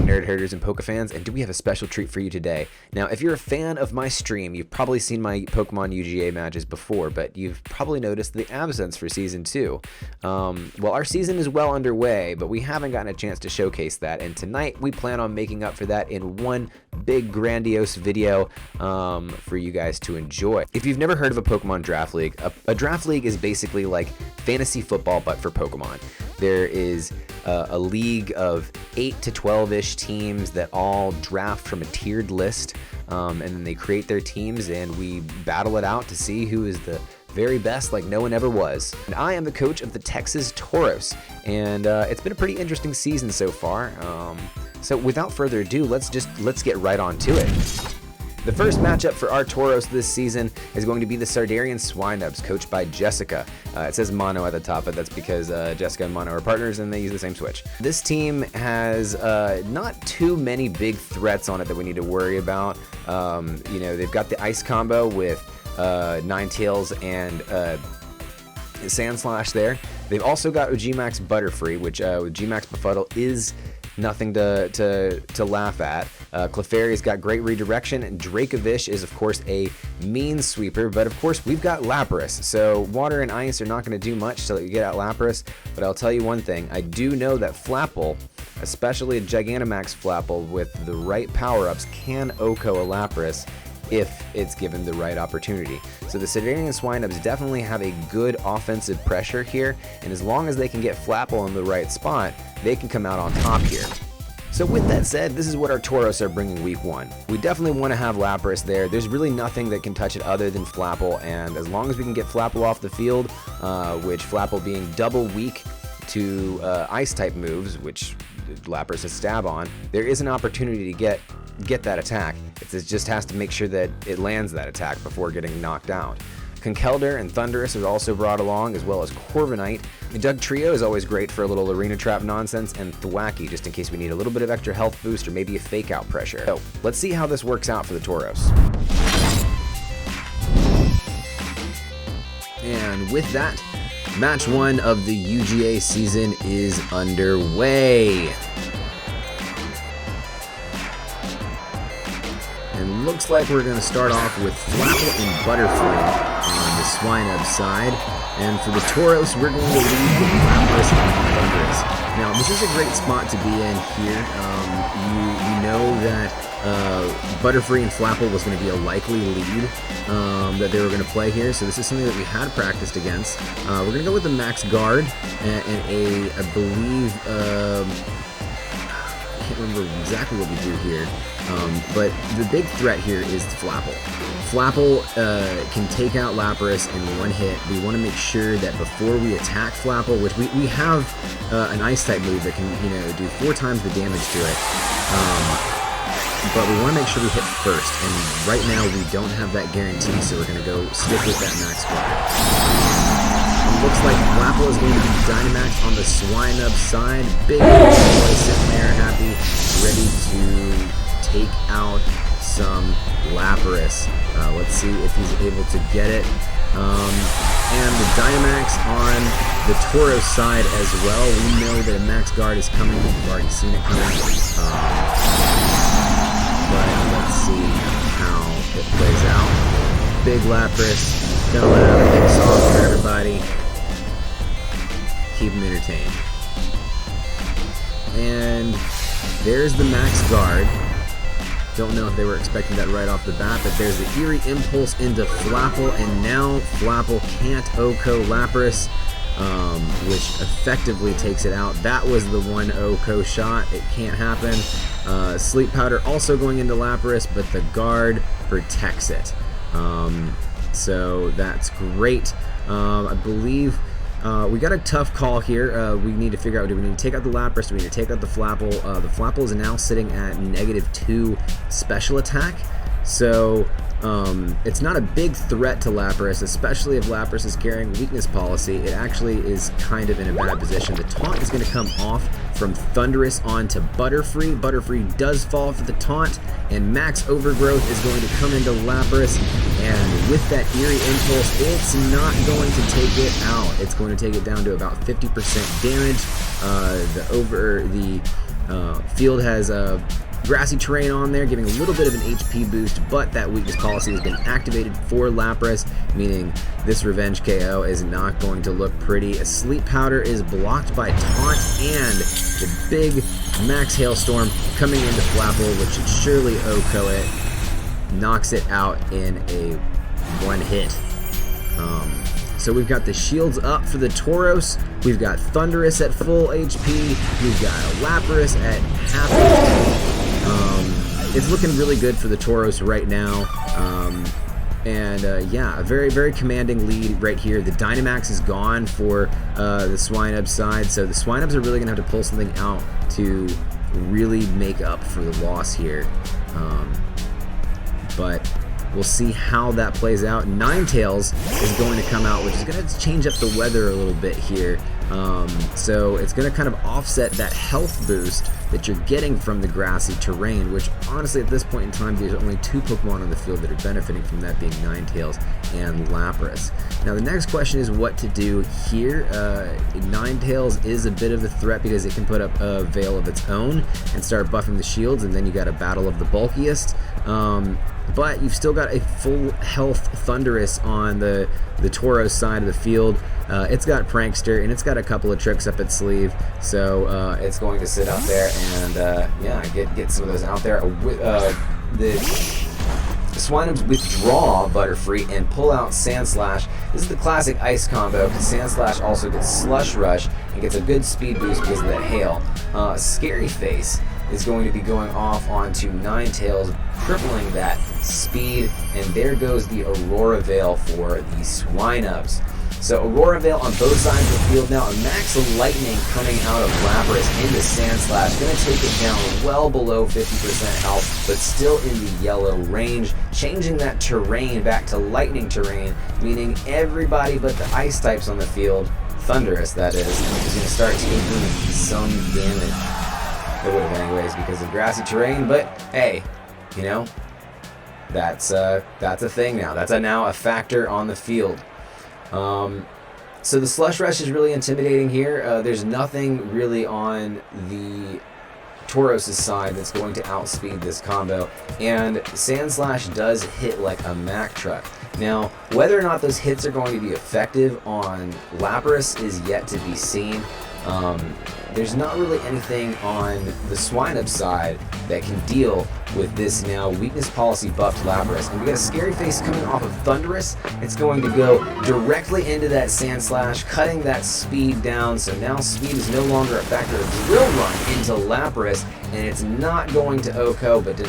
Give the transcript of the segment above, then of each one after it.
nerd herders and Pokefans, and do we have a special treat for you today. Now, if you're a fan of my stream, you've probably seen my Pokemon UGA matches before, but you've probably noticed the absence for Season 2. Well, our season is well underway, but we haven't gotten a chance to showcase that, and tonight we plan on making up for that in one big grandiose video for you guys to enjoy. If you've never heard of a Pokemon Draft League, a Draft League is basically like fantasy football but for Pokemon. There is a league of 8 to 12-ish teams that all draft from a tiered list, and then they create their teams and we battle it out to see who is the very best like no one ever was. And I am the coach of the Texas Tauros, and it's been a pretty interesting season so far. So without further ado, let's get right on to it. The first matchup for our Tauros this season is going to be the Sardinian Swinubs, coached by Jessica. It says Mono at the top, but that's because Jessica and Mono are partners and they use the same switch. This team has not too many big threats on it that we need to worry about. You know, they've got the ice combo with Ninetales and Sandslash there. They've also got Gmax Butterfree, which with Gmax Befuddle is nothing to laugh at. Clefairy's got great redirection, and Dracovish is of course a mean sweeper, but of course we've got Lapras, so water and ice are not going to do much till you get out Lapras. But I'll tell you one thing, I do know that Flapple, especially a Gigantamax Flapple with the right power-ups, can OHKO a Lapras if it's given the right opportunity. So the Sardinian Swinubs definitely have a good offensive pressure here, and as long as they can get Flapple in the right spot, they can come out on top here. So with that said, this is what our Tauros are bringing week 1. We definitely want to have Lapras there. There's really nothing that can touch it other than Flapple, and as long as we can get Flapple off the field, which Flapple being double weak to Ice-type moves, which Lapras has stab on, there is an opportunity to get that attack. It just has to make sure that it lands that attack before getting knocked out. Conkeldurr and Thundurus are also brought along, as well as Corviknight. The Dugtrio is always great for a little arena trap nonsense, and Thwackey, just in case we need a little bit of extra health boost or maybe a fake out pressure. So let's see how this works out for the Tauros. And with that, match 1 of the UGA season is underway. And looks like we're going to start off with Flapple and Butterfree on the Swinub side. And for the Tauros, we're going to lead with Lapras and Thundurus. Now, this is a great spot to be in here. You know that Butterfree and Flapple was going to be a likely lead that they were going to play here. So this is something that we had practiced against. We're going to go with the Max Guard and I believe... I can't remember exactly what we do here, but the big threat here is Flapple. Flapple can take out Lapras in one hit. We want to make sure that before we attack Flapple, which we have an Ice-type move that can do 4 times the damage to it, but we want to make sure we hit first, and right now we don't have that guarantee, so we're going to go stick with that Max Guard. Looks like Flapple is going to be Dynamax on the Swinub side. Big boy sitting there, happy, ready to take out some Lapras. Let's see if he's able to get it. And the Dynamax on the Tauros side as well. We know that a Max Guard is coming. We've already seen it coming. But let's see how it plays out. Big Lapras. Gonna let out a big song for everybody. Keep them entertained. And there's the Max Guard. Don't know if they were expecting that right off the bat, but there's the Eerie Impulse into Flapple, and now Flapple can't OHKO Lapras, which effectively takes it out. That was the one OHKO shot. It can't happen. Sleep Powder also going into Lapras, but the Guard protects it. So that's great. I believe we got a tough call here. We need to figure out, do we need to take out the Lapras? Do we need to take out the Flapple? The Flapple is now sitting at -2 special attack. So it's not a big threat to Lapras, especially if Lapras is carrying weakness policy. It actually is kind of in a bad position. The taunt is going to come off from Thundurus onto Butterfree. Butterfree does fall for the taunt, and Max Overgrowth is going to come into Lapras, and with that Eerie Impulse, it's not going to take it out. It's going to take it down to about 50% damage. Field has grassy terrain on there, giving a little bit of an HP boost, but that weakness policy has been activated for Lapras, meaning this revenge KO is not going to look pretty. A Sleep Powder is blocked by Taunt, and the big Max Hailstorm coming into Flapple, which should surely OHKO it, knocks it out in a one hit. So we've got the shields up for the Tauros, we've got Thundurus at full HP, we've got a Lapras at half HP. It's looking really good for the Tauros right now. Yeah, a very, very commanding lead right here. The Dynamax is gone for the Swinubs side, so the Swinubs are really going to have to pull something out to really make up for the loss here. But we'll see how that plays out. Ninetales is going to come out, which is going to change up the weather a little bit here. So it's going to kind of offset that health boost that you're getting from the grassy terrain, which honestly at this point in time there's only 2 Pokemon on the field that are benefiting from that, being Ninetales and Lapras. Now the next question is what to do here. Ninetales is a bit of a threat because it can put up a Veil of its own and start buffing the shields, and then you got a Battle of the Bulkiest. But you've still got a full health Thundurus on the Tauros side of the field. It's got Prankster, and it's got a couple of tricks up its sleeve, so it's going to sit out there and yeah, get some of those out there. The Swinubs withdraw Butterfree and pull out Sandslash. This is the classic ice combo, because Sandslash also gets Slush Rush and gets a good speed boost because of that hail. Scary Face is going to be going off onto Ninetales, crippling that speed, and there goes the Aurora Veil for the Swinubs. So Aurora Veil on both sides of the field now. A Max Lightning coming out of Lapras into Sandslash, going to take it down well below 50% health, but still in the yellow range, changing that terrain back to lightning terrain, meaning everybody but the ice types on the field, Thundurus that is going to start taking some damage. It would have anyways because of grassy terrain, but hey, you know, that's a thing now. That's now a factor on the field. So the Slush Rush is really intimidating here. There's nothing really on the Tauros' side that's going to outspeed this combo, and Sandslash does hit like a Mack truck. Now, whether or not those hits are going to be effective on Lapras is yet to be seen. There's not really anything on the Swinub side that can deal with this now weakness policy buffed Lapras. And we got a Scary Face coming off of Thundurus. It's going to go directly into that Sandslash, cutting that speed down. So now speed is no longer a factor. Drill Run into Lapras, and it's not going to OHKO, but it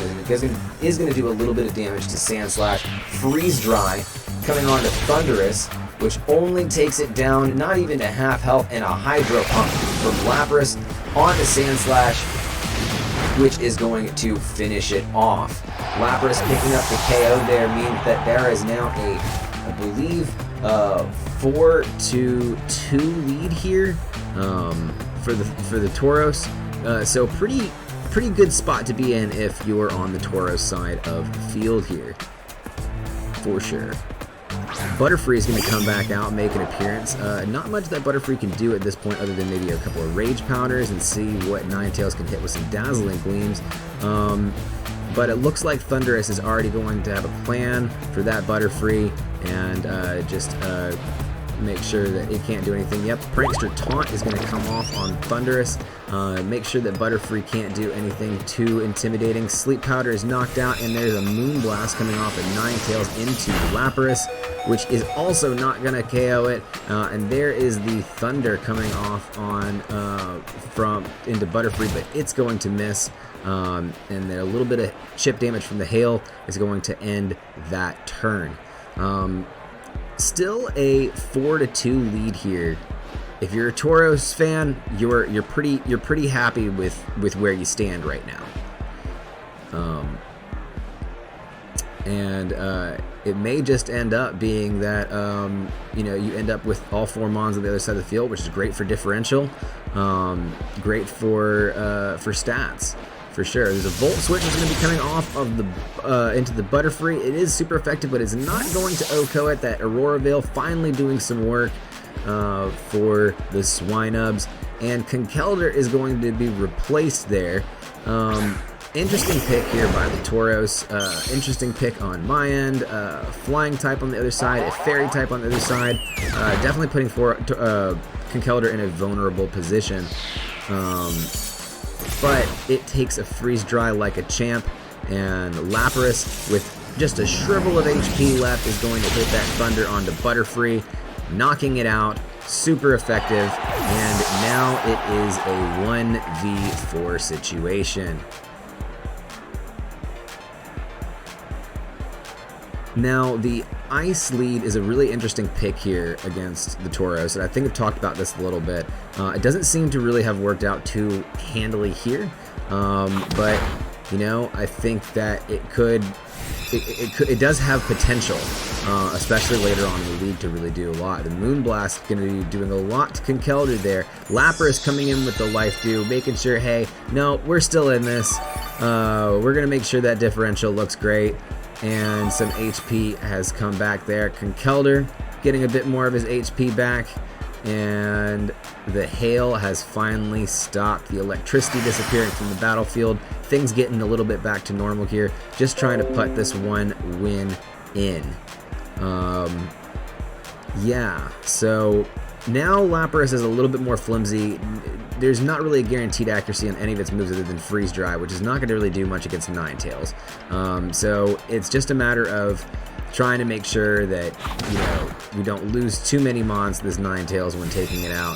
is going to do a little bit of damage to Sandslash. Freeze Dry coming on to Thundurus, which only takes it down not even to half health, and a Hydro Pump from Lapras onto Sandslash, which is going to finish it off. Lapras picking up the KO there means that there is now a, I believe, 4-2 lead here for the Tauros. So pretty good spot to be in if you're on the Tauros side of the field here, for sure. Butterfree is going to come back out and make an appearance. Not much that Butterfree can do at this point other than maybe a couple of Rage Powders and see what Ninetales can hit with some Dazzling Gleams. But it looks like Thundurus is already going to have a plan for that Butterfree and just make sure that it can't do anything. Yep, Prankster Taunt is going to come off on Thundurus. Make sure that Butterfree can't do anything too intimidating. Sleep Powder is knocked out, and there's a Moonblast coming off at Ninetales into Lapras, which is also not going to KO it. And there is the Thunder coming off on into Butterfree, but it's going to miss. And then a little bit of chip damage from the hail is going to end that turn. Still a 4-2 lead here. If you're a Tauros fan, you're pretty happy with where you stand right now. It may just end up being that you end up with all 4 Mons on the other side of the field, which is great for differential, great for stats. For sure. There's a Volt Switch that's going to be coming off of the into the Butterfree. It is super effective, but it's not going to OHKO it. That Aurora Veil finally doing some work. for the Swinubs, and Conkeldurr is going to be replaced there. Interesting pick here by the Tauros. Interesting pick on my end. Flying type on the other side, a fairy type on the other side. Definitely putting Conkeldurr in a vulnerable position. But it takes a freeze dry like a champ, and Lapras, with just a shrivel of HP left, is going to hit that Thunder onto Butterfree, knocking it out. Super effective, and now it is a 1v4 situation. Now, the Ice lead is a really interesting pick here against the Tauros, and I think I've talked about this a little bit. It doesn't seem to really have worked out too handily here, but, you know, I think that it does have potential, especially later on in the league, to really do a lot. The Moonblast going to be doing a lot to Conkeldurr there. Lapras coming in with the Life Dew, making sure, hey, no, we're still in this. We're going to make sure that differential looks great. And some HP has come back there. Conkeldurr getting a bit more of his HP back. And the hail has finally stopped. The electricity disappearing from the battlefield. Things getting a little bit back to normal here. Just trying to put this one win in. Yeah, so now Lapras is a little bit more flimsy. There's not really a guaranteed accuracy on any of its moves other than Freeze Dry, which is not going to really do much against Ninetales. So it's just a matter of trying to make sure that, you know, we don't lose too many mons to this Ninetales when taking it out.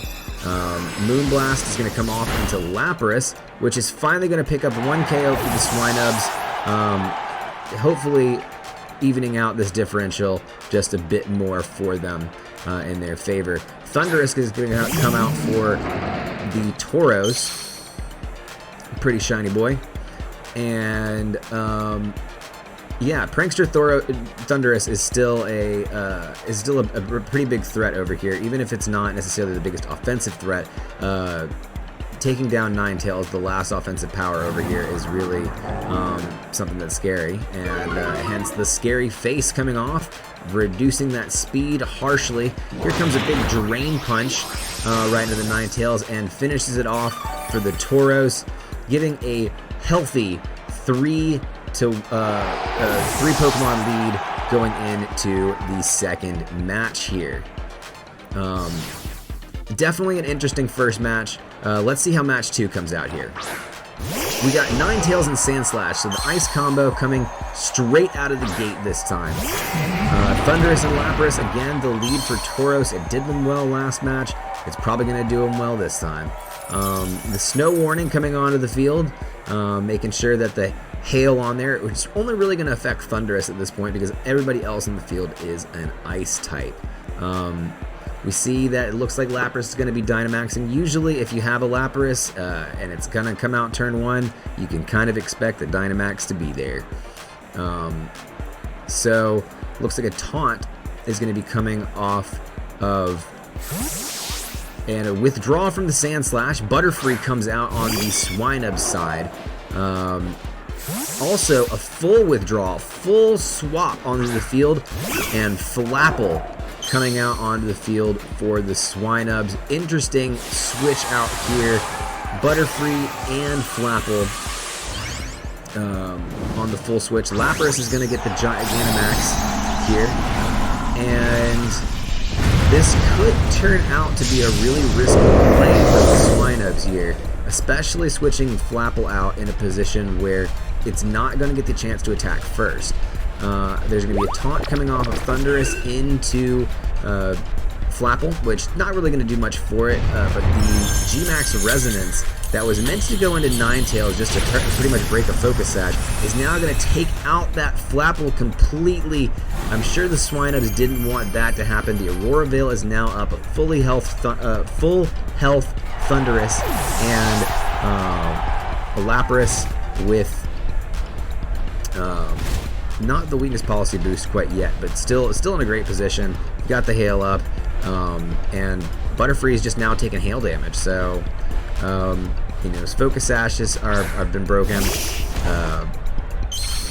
Moonblast is going to come off into Lapras, which is finally going to pick up 1 KO for the Swinubs, hopefully evening out this differential just a bit more for them in their favor. Thundurus is going to come out for the Tauros, pretty shiny boy, and yeah, Prankster Thundurus is still a pretty big threat over here, even if it's not necessarily the biggest offensive threat. Taking down Ninetales, the last offensive power over here, is really something that's scary, and hence the scary face coming off, reducing that speed harshly. Here comes a big Drain Punch right into the Ninetales and finishes it off for the Tauros, giving a healthy 3 Pokemon lead going into the second match here. Definitely an interesting first match. Let's see how match 2 comes out here. We got Ninetales and Sandslash, so the ice combo coming straight out of the gate this time. Thundurus and Lapras, again, the lead for Tauros. It did them well last match. It's probably going to do them well this time. The snow warning coming onto the field, making sure that the hail on there, which is only really going to affect Thundurus at this point because everybody else in the field is an ice type. We see that it looks like Lapras is going to be Dynamaxing. Usually if you have a Lapras and it's going to come out turn 1, you can kind of expect the Dynamax to be there. So looks like a taunt is going to be coming off of, and a withdrawal from the Sandslash. Butterfree comes out on the Swinubs side. Also a full withdrawal, full swap onto the field, and Flapple coming out onto the field for the Swinubs. Interesting switch out here. Butterfree and Flapple on the full switch. Lapras is going to get the Gigantamax here, and this could turn out to be a really risky play for the Swinubs here, especially switching Flapple out in a position where it's not going to get the chance to attack first. There's going to be a taunt coming off of Thundurus into Flapple, which not really going to do much for it, but the G-Max Resonance that was meant to go into Ninetales just to pretty much break a Focus Sash is now going to take out that Flapple completely. I'm sure the Swinubs didn't want that to happen. The Aurora Veil is now up, a full health Thundurus, and a Lapras with not the weakness policy boost quite yet, but still in a great position. Got the hail up, and Butterfree is just now taking hail damage. So, you know, his Focus Sashes have been broken,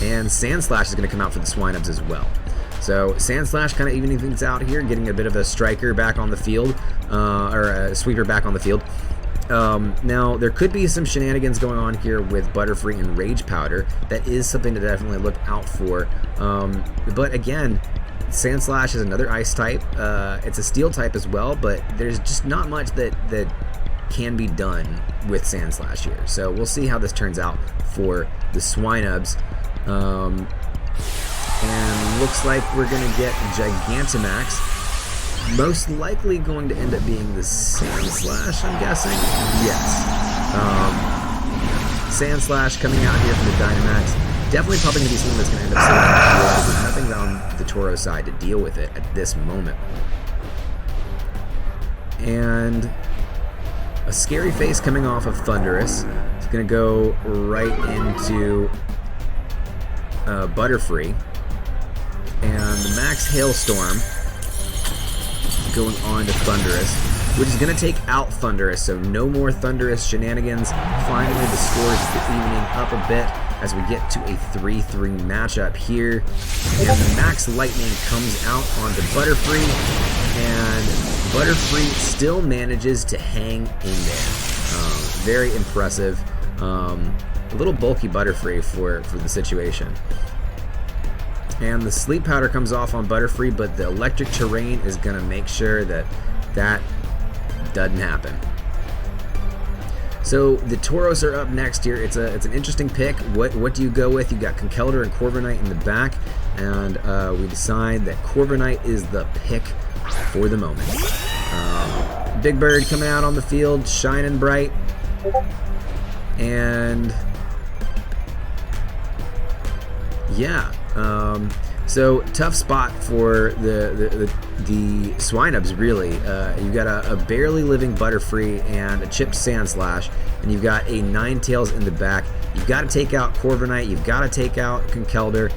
and Sandslash is going to come out for the Swinubs as well. So Sand Slash kind of evening things out here, getting a bit of a striker back on the field, or a sweeper back on the field. Now, there could be some shenanigans going on here with Butterfree and Rage Powder. That is something to definitely look out for. But again, Sand Slash is another ice type. It's a steel type as well, but there's just not much that can be done with Sand Slash here. So we'll see how this turns out for the Swinubs. And looks like we're going to get Gigantamax. Most likely going to end up being the Sand Slash, I'm guessing. Yes. Sand Slash coming out here from the Dynamax. Definitely probably going to be something that's going to end up saving the field because there's nothing on the Tauros side to deal with it at this moment. And a Scary Face coming off of Thundurus. It's going to go right into Butterfree. And the Max Hailstorm going on to Thundurus, which is going to take out Thundurus, so no more Thundurus shenanigans. Finally, the scores evening up a bit as we get to a 3-3 matchup here. And the Max Lightning comes out onto Butterfree, and Butterfree still manages to hang in there. Very impressive. A little bulky Butterfree for the situation. And the Sleep Powder comes off on Butterfree, but the Electric Terrain is going to make sure that that doesn't happen. So the Tauros are up next here. It's an interesting pick. What do you go with? You got Conkeldurr and Corviknight in the back, and we decide that Corviknight is the pick for the moment. Big Bird coming out on the field, shining bright, and yeah. So tough spot for the Swinubs, really. You've got a barely living Butterfree and a chipped Sand Slash, and you've got a Ninetales in the back. You've got to take out Corviknight. You've got to take out Conkeldurr.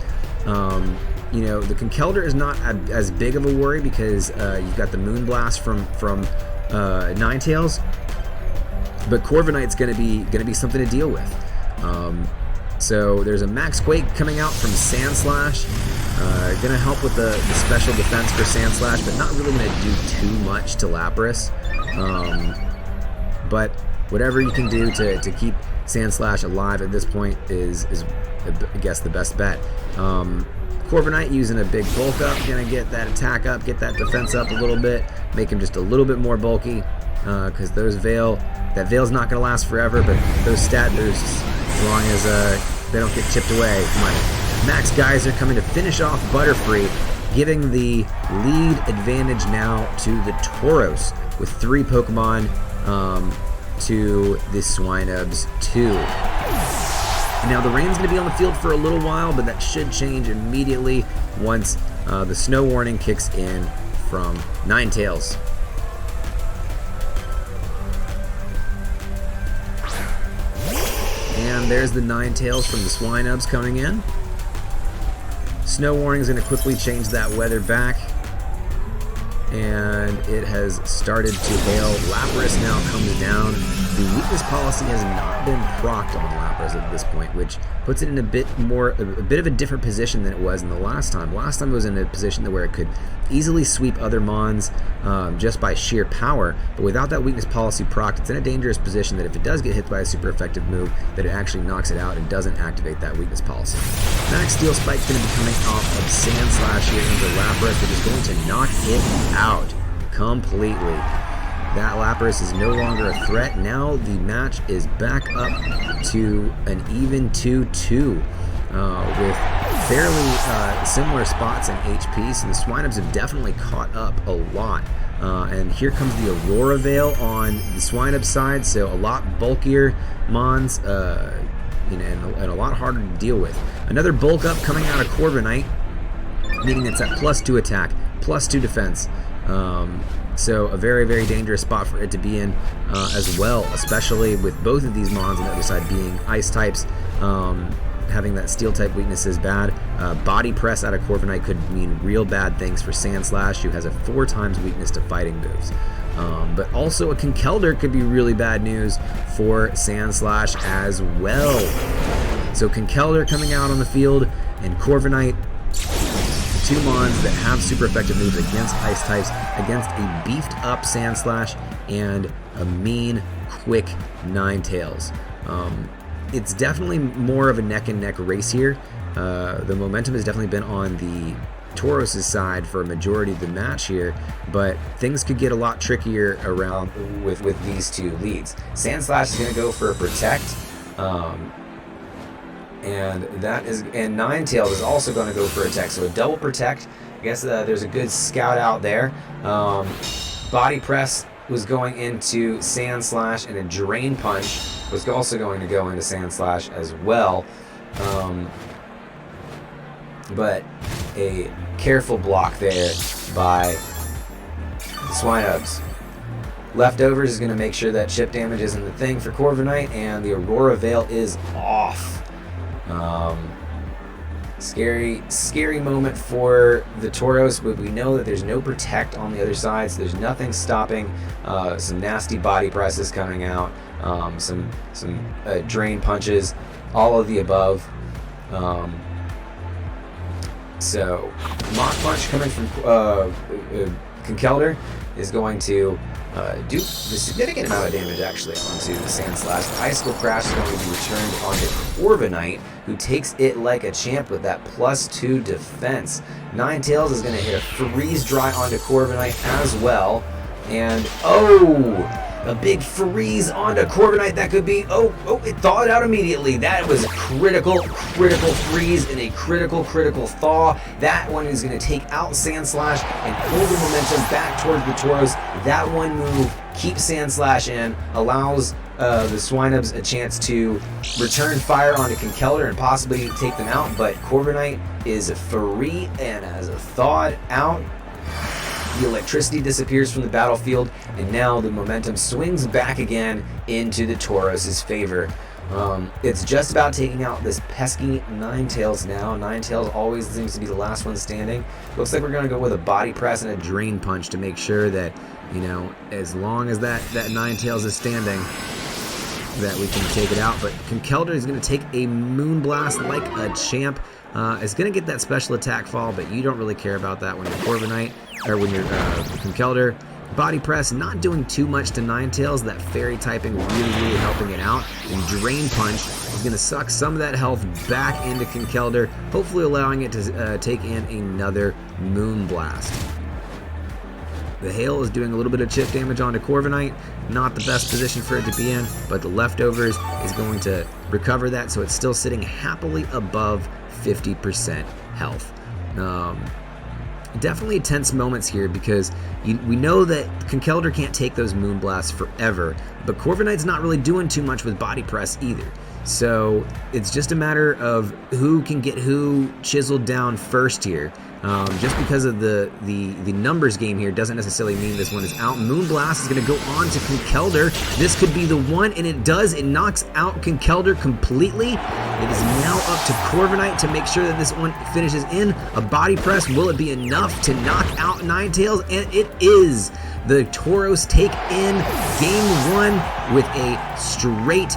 You know, the Conkeldurr is not as big of a worry because you've got the Moonblast from Ninetales, but Corviknight's going to be something to deal with. So there's a Max Quake coming out from Sand Slash. Going to help with the special defense for Sand Slash, but not really going to do too much to Lapras. But whatever you can do to keep Sand Slash alive at this point is I guess, the best bet. Corviknight using a big bulk up, going to get that attack up, get that defense up a little bit, make him just a little bit more bulky, because that Veil's not going to last forever, but those stat boosts, as long as they don't get chipped away. My Max Geyser coming to finish off Butterfree, giving the lead advantage now to the Tauros with 3 Pokemon to the Swinubs 2. Now the rain's going to be on the field for a little while, but that should change immediately once the snow warning kicks in from Ninetales. And there's the Ninetales from the Swinubs coming in. Snow warning is going to quickly change that weather back. And it has started to hail. Lapras now comes down. The weakness policy has not been procced on Lapras at this point, which puts it in a bit of a different position than it was in the last time. Last time it was in a position where it could easily sweep other Mons just by sheer power, but without that weakness policy procced, it's in a dangerous position that if it does get hit by a super effective move, that it actually knocks it out and doesn't activate that weakness policy. Max Steel Spike is going to be coming off of Sand Slash here into Lapras, which is going to knock it out completely. That Lapras is no longer a threat. Now the match is back up to an even 2-2 with fairly similar spots in HP, so the Swinubs have definitely caught up a lot. And here comes the Aurora Veil on the Swinub side, so a lot bulkier Mons, and a lot harder to deal with. Another bulk up coming out of Corviknight, meaning it's at +2 attack, +2 defense. So a very, very dangerous spot for it to be in as well, especially with both of these Mons on the other side being ice types. Having that steel type weakness is bad. Body press out of Corviknight could mean real bad things for Sand Slash, who has a 4 times weakness to fighting moves. But also a Conkeldurr could be really bad news for Sand Slash as well. So Conkeldurr coming out on the field, and Corviknight 2 Mons that have super effective moves against ice types, against a beefed up Sandslash, and a mean, quick Ninetales. It's definitely more of a neck and neck race here. The momentum has definitely been on the Tauros' side for a majority of the match here, but things could get a lot trickier around with these two leads. Sandslash is going to go for a Protect, and Ninetales is also going to go for a Protect, so a double Protect. I guess there's a good scout out there. Body Press was going into Sandslash, and a Drain Punch was also going to go into Sandslash as well. But a careful block there by Swinubs. Leftovers is going to make sure that chip damage isn't the thing for Corviknight, and the Aurora Veil is off. Scary moment for the Tauros, but we know that there's no Protect on the other side, so there's nothing stopping some nasty body presses coming out, some drain punches, all of the above. So Mach Punch coming from Conkeldurr is going to do a significant amount of damage actually onto the Sandslash. The Icicle Crash is going to be returned onto Corviknight, who takes it like a champ with that +2 defense. Ninetales is going to hit a Freeze Dry onto Corviknight as well. And a big freeze onto Corviknight. That could be, it thawed out immediately. That was a critical freeze and a critical thaw. That one is going to take out Sandslash and pull the momentum back towards the Tauros. That one move keeps Sandslash in, allows the Swinubs a chance to return fire onto Conkeldurr and possibly take them out, but Corviknight is free and has thawed out. The electricity disappears from the battlefield, and now the momentum swings back again into the Tauros' favor. It's just about taking out this pesky Ninetales now. Ninetales always seems to be the last one standing. Looks like we're going to go with a Body Press and a Drain Punch to make sure that, as long as that Ninetales is standing, that we can take it out. But Conkeldurr is going to take a Moonblast like a champ. It's going to get that special attack fall, but you don't really care about that when you're Corviknight, or when you're Conkeldurr. Body Press not doing too much to Ninetales. That Fairy typing really helping it out. And Drain Punch is going to suck some of that health back into Conkeldurr, hopefully allowing it to take in another Moonblast. The Hail is doing a little bit of chip damage onto Corviknight. Not the best position for it to be in, but the Leftovers is going to recover that, so it's still sitting happily above 50% health. Definitely tense moments here because we know that Conkeldurr can't take those Moonblasts forever, but Corviknight's not really doing too much with Body Press either. So it's just a matter of who can get who chiseled down first here. Just because of the numbers game here doesn't necessarily mean this one is out. Moonblast is going to go on to Conkeldurr. This could be the one, and it does. It knocks out Conkeldurr completely. It is now up to Corviknight to make sure that this one finishes in. A Body Press, will it be enough to knock out Ninetales? And it is. The Tauros take in Game 1 with a straight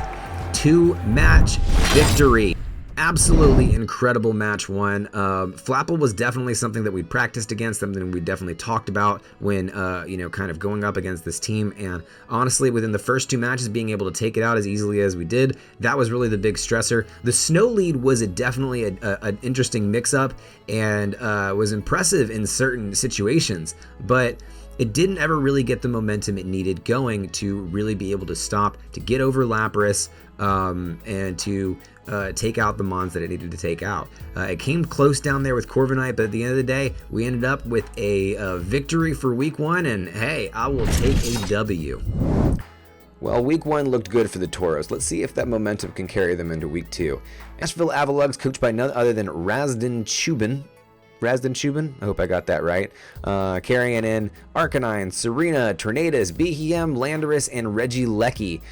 2-match victory. Absolutely incredible match 1. Flapple was definitely something that we practiced against, something we definitely talked about when, kind of going up against this team. And honestly, within the first 2 matches, being able to take it out as easily as we did, that was really the big stressor. The snow lead was definitely an interesting mix-up and was impressive in certain situations, but it didn't ever really get the momentum it needed going to really be able to stop, to get over Lapras, and to take out the Mons that it needed to take out. It came close down there with Corviknight, but at the end of the day, we ended up with a victory for Week 1, and hey, I will take a W. Well, Week 1 looked good for the Tauros. Let's see if that momentum can carry them into Week 2. Ashville Avalugs, coached by none other than Razdan Chubin, I hope I got that right. Carrying in Arcanine, Serena, Tornadus, Behem, Landorus, and Regieleki.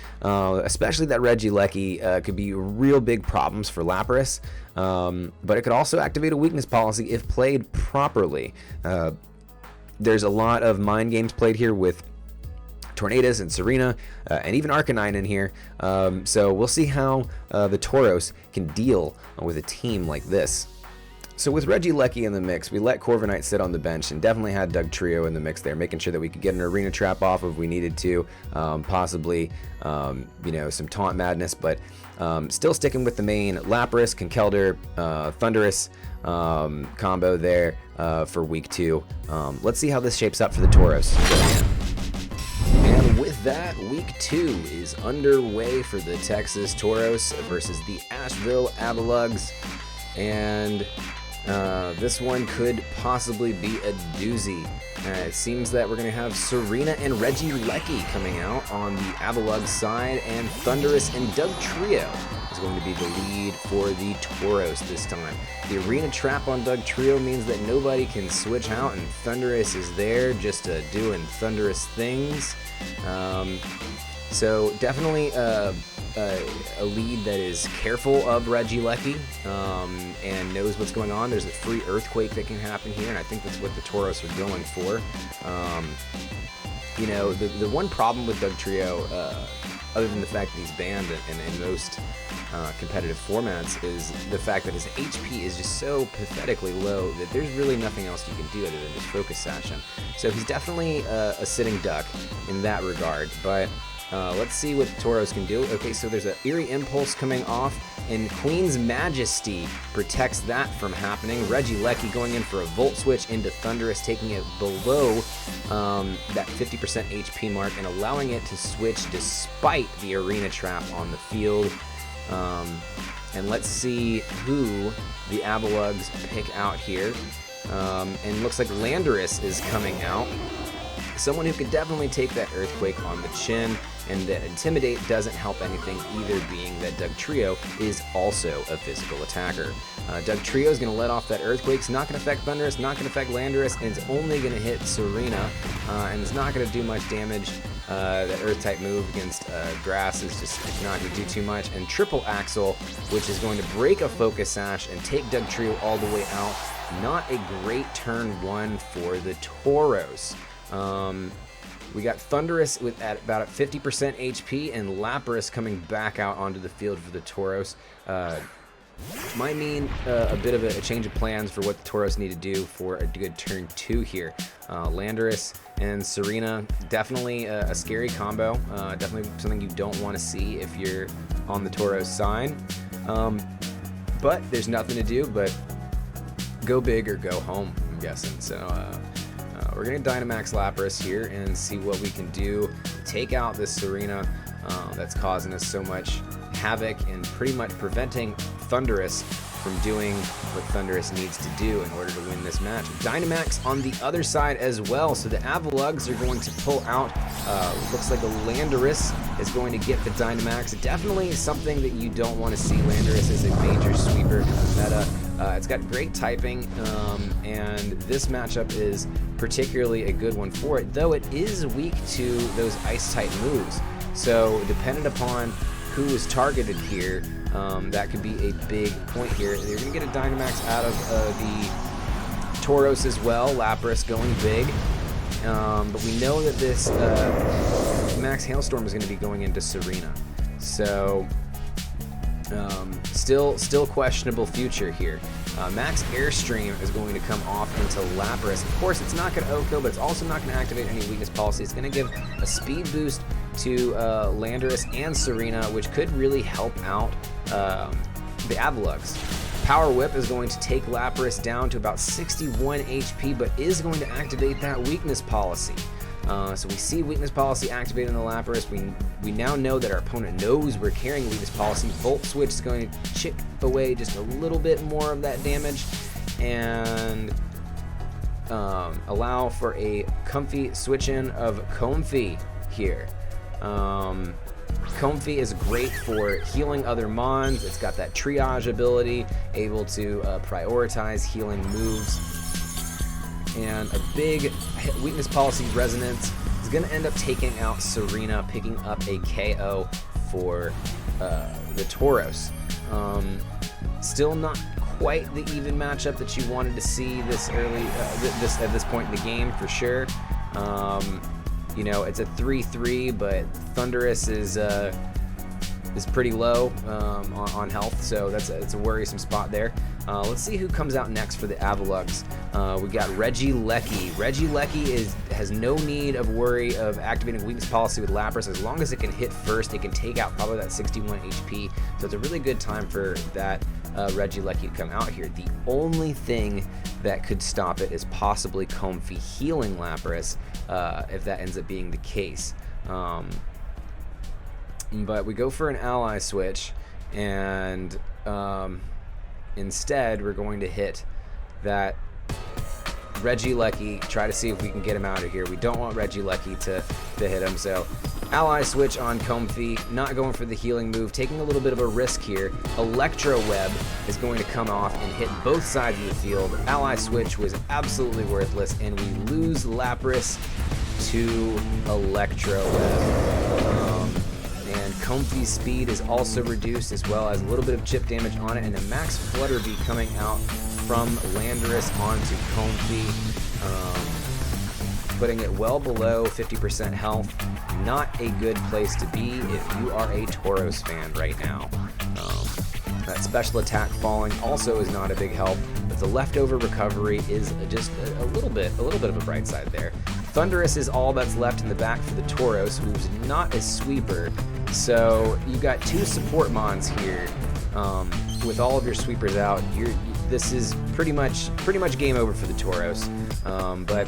Especially that Regieleki could be real big problems for Lapras, but it could also activate a weakness policy if played properly. There's a lot of mind games played here with Tornadus and Serena, and even Arcanine in here. So we'll see how the Tauros can deal with a team like this. So with Regieleki in the mix, we let Corviknight sit on the bench and definitely had Dugtrio in the mix there, making sure that we could get an arena trap off if we needed to, possibly, some taunt madness, but still sticking with the main Lapras, Conkeldurr, Thundurus combo there for week 2. Let's see how this shapes up for the Tauros. And with that, week 2 is underway for the Texas Tauros versus the Ashville Avalugs, and this one could possibly be a doozy. It seems that we're going to have Serena and Regieleki coming out on the Avalugs side, and Thundurus and Dugtrio is going to be the lead for the Tauros this time. The arena trap on Dugtrio means that nobody can switch out, and Thundurus is there just doing Thundurus things. So definitely a lead that is careful of Regieleki and knows what's going on. There's a free Earthquake that can happen here, and I think that's what the Tauros are going for. The one problem with Dugtrio, other than the fact that he's banned in most competitive formats, is the fact that his HP is just so pathetically low that there's really nothing else you can do other than just Focus Sash him. So he's definitely a sitting duck in that regard, but let's see what Tauros can do. Okay, so there's an Eerie Impulse coming off, and Queen's Majesty protects that from happening. Regieleki going in for a Volt Switch into Thundurus, taking it below that 50% HP mark and allowing it to switch despite the arena trap on the field. And let's see who the Avalugs pick out here. And looks like Landorus is coming out. Someone who could definitely take that Earthquake on the chin, and that Intimidate doesn't help anything either, being that Dugtrio is also a physical attacker. Dugtrio is going to let off that Earthquake. It's not going to affect Thundurus, not going to affect Landorus, and it's only going to hit Serena, and it's not going to do much damage. That Earth-type move against Grass is just not going to do too much. And Triple Axle, which is going to break a Focus Sash and take Dugtrio all the way out. Not a great turn 1 for the Tauros. We got Thundurus at about 50% HP, and Lapras coming back out onto the field for the Tauros. Might mean a bit of a change of plans for what the Tauros need to do for a good turn 2 here. Landorus and Serena, definitely a scary combo. Definitely something you don't want to see if you're on the Tauros side. But there's nothing to do but go big or go home, I'm guessing. So we're going to Dynamax Lapras here and see what we can do to take out this Serena that's causing us so much havoc and pretty much preventing Thundurus from doing what Thundurus needs to do in order to win this match. Dynamax on the other side as well, so the Avalugs are going to pull out. Looks like a Landorus is going to get the Dynamax. Definitely something that you don't want to see. Landorus is a major sweeper meta. It's got great typing, and this matchup is particularly a good one for it, though it is weak to those Ice-type moves. So dependent upon who is targeted here, that could be a big point here. They're going to get a Dynamax out of the Tauros as well. Lapras going big. But we know that this Max Hailstorm is going to be going into Serena. So still questionable future here. Max Airstream is going to come off into Lapras. Of course, it's not going to OHKO, but it's also not going to activate any weakness policy. It's going to give a speed boost to Landorus and Serena, which could really help out the Avalugs. Power Whip is going to take Lapras down to about 61 HP, but is going to activate that weakness policy. So we see weakness policy activated in the Lapras. We now know that our opponent knows we're carrying weakness policy. Volt Switch is going to chip away just a little bit more of that damage and allow for a comfy switch in of Comfy here. Comfy is great for healing other mons. It's got that triage ability, able to prioritize healing moves. And a big weakness policy resonance is going to end up taking out Serena, picking up a KO for the Tauros. Still not quite the even matchup that you wanted to see this early, at this point in the game for sure. You know, it's a 3-3, but Thundurus is is pretty low on health, so it's a worrisome spot there. Let's see who comes out next for the Avalugs. We got Regieleki. Regieleki has no need of worry of activating weakness policy with Lapras. As long as it can hit first, it can take out probably that 61 HP. So it's a really good time for that Regieleki to come out here. The only thing that could stop it is possibly Comfey healing Lapras, if that ends up being the case. But we go for an ally switch, and instead we're going to hit that Regieleki, try to see if we can get him out of here. We don't want Regieleki to hit him, so ally switch on Comfey, not going for the healing move, taking a little bit of a risk here. Electro Web is going to come off and hit both sides of the field. Ally switch was absolutely worthless, and we lose Lapras to Electro Web. And Comfey's speed is also reduced, as well as a little bit of chip damage on it, and a max Flutter Bee coming out from Landorus onto Comfey, putting it well below 50% health. Not a good place to be if you are a Tauros fan right now. That special attack falling also is not a big help, but the leftover recovery is just a little bit of a bright side there. Thundurus is all that's left in the back for the Tauros, who's not a sweeper. So you got two support mons here. With all of your sweepers out, this is pretty much game over for the Tauros. But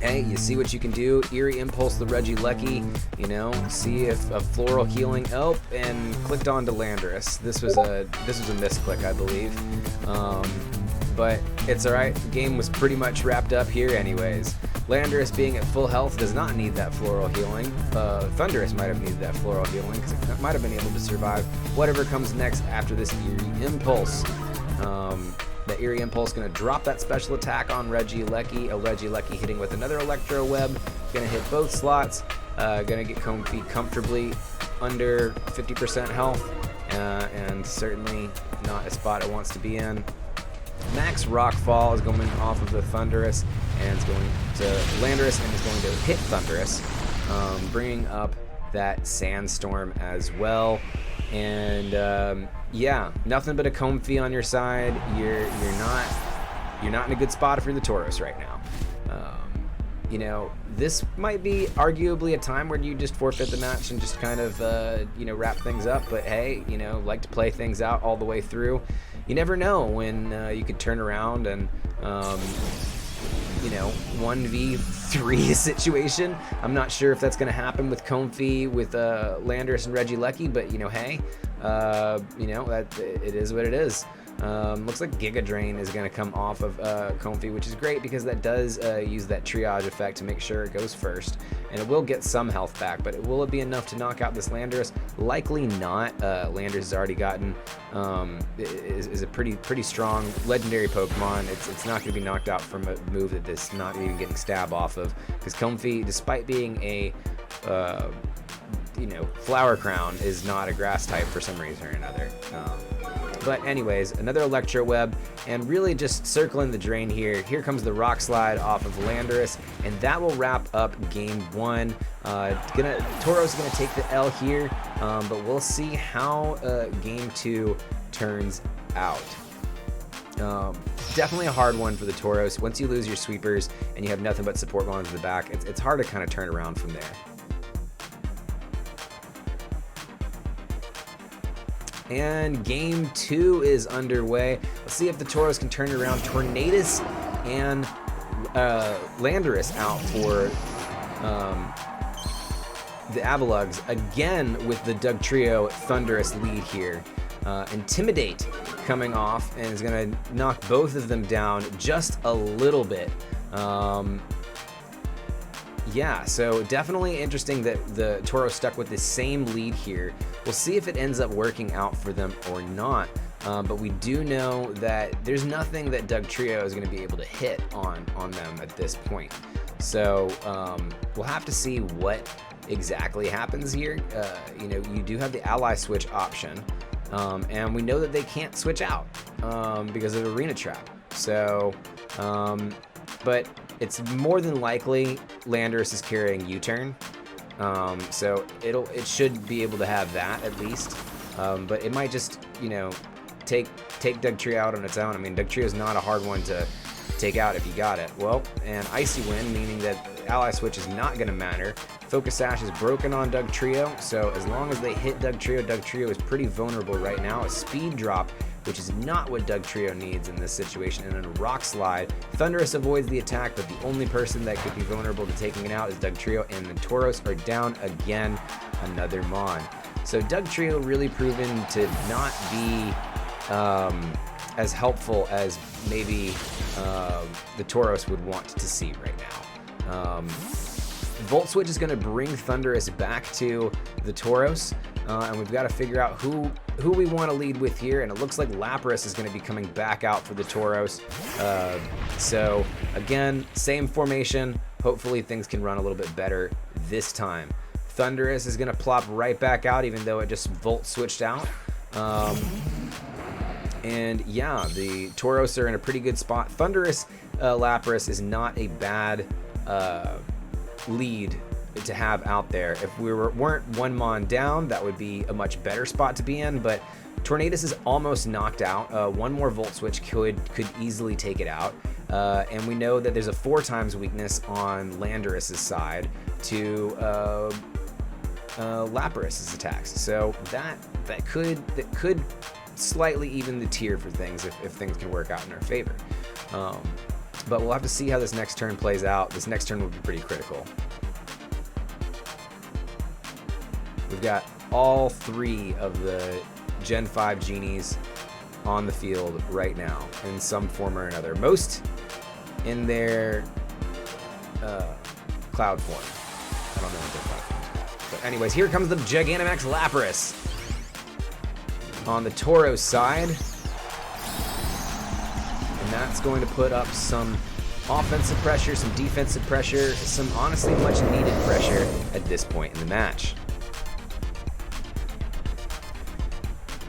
hey, you see what you can do. Eerie Impulse the Regieleki, see if a floral healing. Oh, and clicked on to Landorus. This was a misclick, I believe. But it's alright. The game was pretty much wrapped up here anyways. Landorus being at full health does not need that floral healing. Thundurus might have needed that floral healing because it might have been able to survive whatever comes next after this Eerie Impulse. That Eerie Impulse going to drop that special attack on Regieleki. A Regieleki hitting with another Electro Web. Going to hit both slots. Going to get Comfey comfortably under 50% health. And certainly not a spot it wants to be in. Max Rockfall is going off of the Thundurus, and it's going to Landorus, and is going to hit Thundurus, bringing up that Sandstorm as well. And yeah, nothing but a Comfey on your side. You're not in a good spot if you're the Tauros right now. This might be arguably a time where you just forfeit the match and just kind of wrap things up. But hey, like to play things out all the way through. You never know when you could turn around and 1v3 situation. I'm not sure if that's going to happen with Comfey, with Landorus and Regieleki, but hey, that it is what it is. Looks like Giga Drain is going to come off of Comfey, which is great because that does use that triage effect to make sure it goes first, and it will get some health back. But will it be enough to knock out this Landorus? Likely not. Landorus has already gotten is a pretty strong legendary Pokemon. It's not going to be knocked out from a move that this not even getting stab off of, because Comfey, despite being a Flower Crown, is not a grass type for some reason or another. But anyways, another Electro Web, and really just circling the drain here. Here comes the Rock Slide off of Landorus, and that will wrap up Game 1. Tauros is going to take the L here, but we'll see how Game 2 turns out. Definitely a hard one for the Tauros. Once you lose your sweepers and you have nothing but support mons in the back, it's hard to kind of turn around from there. And Game 2 is underway. Let's see if the Tauros can turn it around. Tornadus and Landorus out for the Avalugs. Again with the Dugtrio Thundurus lead here. Intimidate coming off and is going to knock both of them down just a little bit. Yeah, so definitely interesting that the Tauros stuck with the same lead here. We'll see if it ends up working out for them or not. But we do know that there's nothing that Dugtrio is going to be able to hit on them at this point. So we'll have to see what exactly happens here. You do have the ally switch option, and we know that they can't switch out because of Arena Trap. So, but it's more than likely Landorus is carrying U-turn. So it should be able to have that at least. But it might just, you know, take Dugtrio out on its own. I mean, Dugtrio is not a hard one to take out if you got it. Well, and Icy Wind, meaning that ally switch is not going to matter. Focus Sash is broken on Dugtrio, so as long as they hit Dugtrio, Dugtrio is pretty vulnerable right now. A speed drop, which is not what Dugtrio needs in this situation, and then a Rock Slide. Thunderous avoids the attack, but the only person that could be vulnerable to taking it out is Dugtrio, and the Tauros are down again, another Mon. So Dugtrio really proven to not be as helpful as maybe the Tauros would want to see right now. Volt Switch is going to bring Thunderous back to the Tauros, and we've got to figure out who we want to lead with here, and it looks like Lapras is going to be coming back out for the Tauros. So again, same formation. Hopefully things can run a little bit better this time. Thunderous is going to plop right back out, even though it just Volt Switched out. And yeah, the Tauros are in a pretty good spot. Thunderous Lapras is not a bad lead to have out there. If we weren't one Mon down, that would be a much better spot to be in, but Tornadus is almost knocked out. One more Volt Switch could easily take it out. And we know that there's a 4x weakness on Landorus's side to Lapras' attacks. So that could slightly even the tier for things if things can work out in our favor. But we'll have to see how this next turn plays out. This next turn will be pretty critical. We've got all 3 of the Gen 5 Genies on the field right now in some form or another. Most in their Cloud form. I don't know what their Cloud form is. But anyways, here comes the Gigantamax Lapras on the Tauros side. And that's going to put up some offensive pressure, some defensive pressure, some honestly much needed pressure at this point in the match.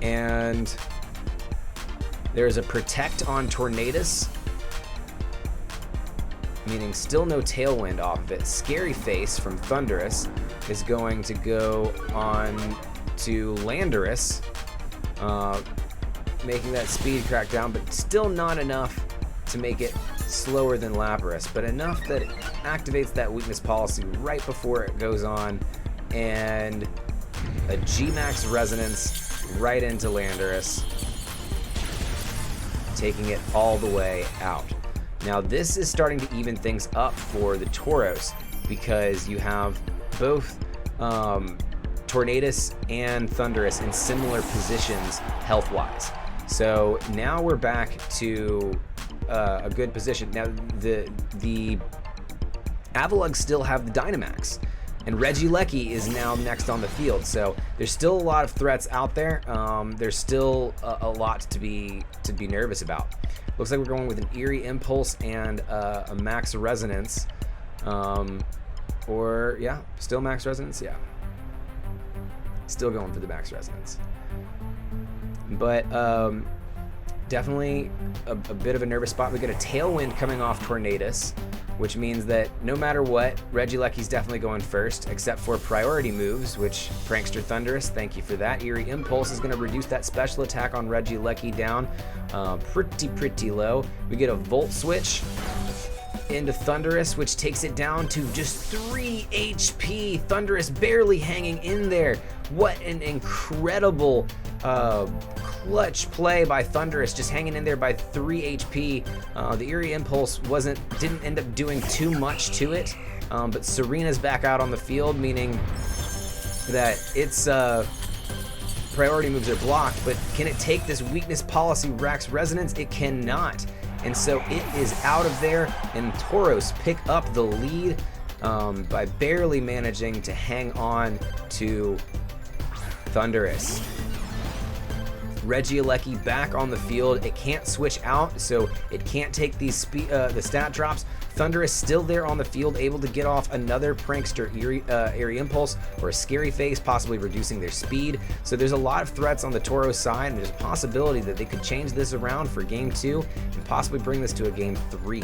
And there's a Protect on Tornadus, meaning still no Tailwind off of it. Scary Face from Thunderous is going to go on to Landorus, making that speed crack down, but still not enough to make it slower than Lapras, but enough that it activates that weakness policy right before it goes on, and a G-Max Resonance right into Landorus, taking it all the way out. Now this is starting to even things up for the Tauros, because you have both Tornadus and Thunderous in similar positions health-wise. So now we're back to a good position. Now the Avalugs still have the Dynamax, and Regieleki is now next on the field. So there's still a lot of threats out there. There's still a lot to be nervous about. Looks like we're going with an Eerie Impulse and a Max Resonance. Or yeah, still Max Resonance. Yeah, still going for the Max Resonance. But definitely a bit of a nervous spot. We get a Tailwind coming off Tornadus, which means that no matter what, Regieleki's definitely going first, except for priority moves, which Prankster Thunderous, thank you for that. Eerie Impulse is going to reduce that special attack on Regieleki down pretty low. We get a Volt Switch into Thunderous, which takes it down to just 3 HP. Thunderous barely hanging in there. What an incredible clutch play by Thunderous, just hanging in there by 3 HP. The Eerie Impulse didn't end up doing too much to it, but Serena's back out on the field, meaning that its priority moves are blocked, but can it take this weakness policy Rax Resonance? It cannot. And so it is out of there, and Tauros pick up the lead by barely managing to hang on to Thunderous. Regieleki back on the field. It can't switch out, so it can't take these the stat drops. Thunderous still there on the field, able to get off another Prankster Eerie Impulse or a Scary Face, possibly reducing their speed. So there's a lot of threats on the Tauros side, and there's a possibility that they could change this around for Game 2 and possibly bring this to a Game 3.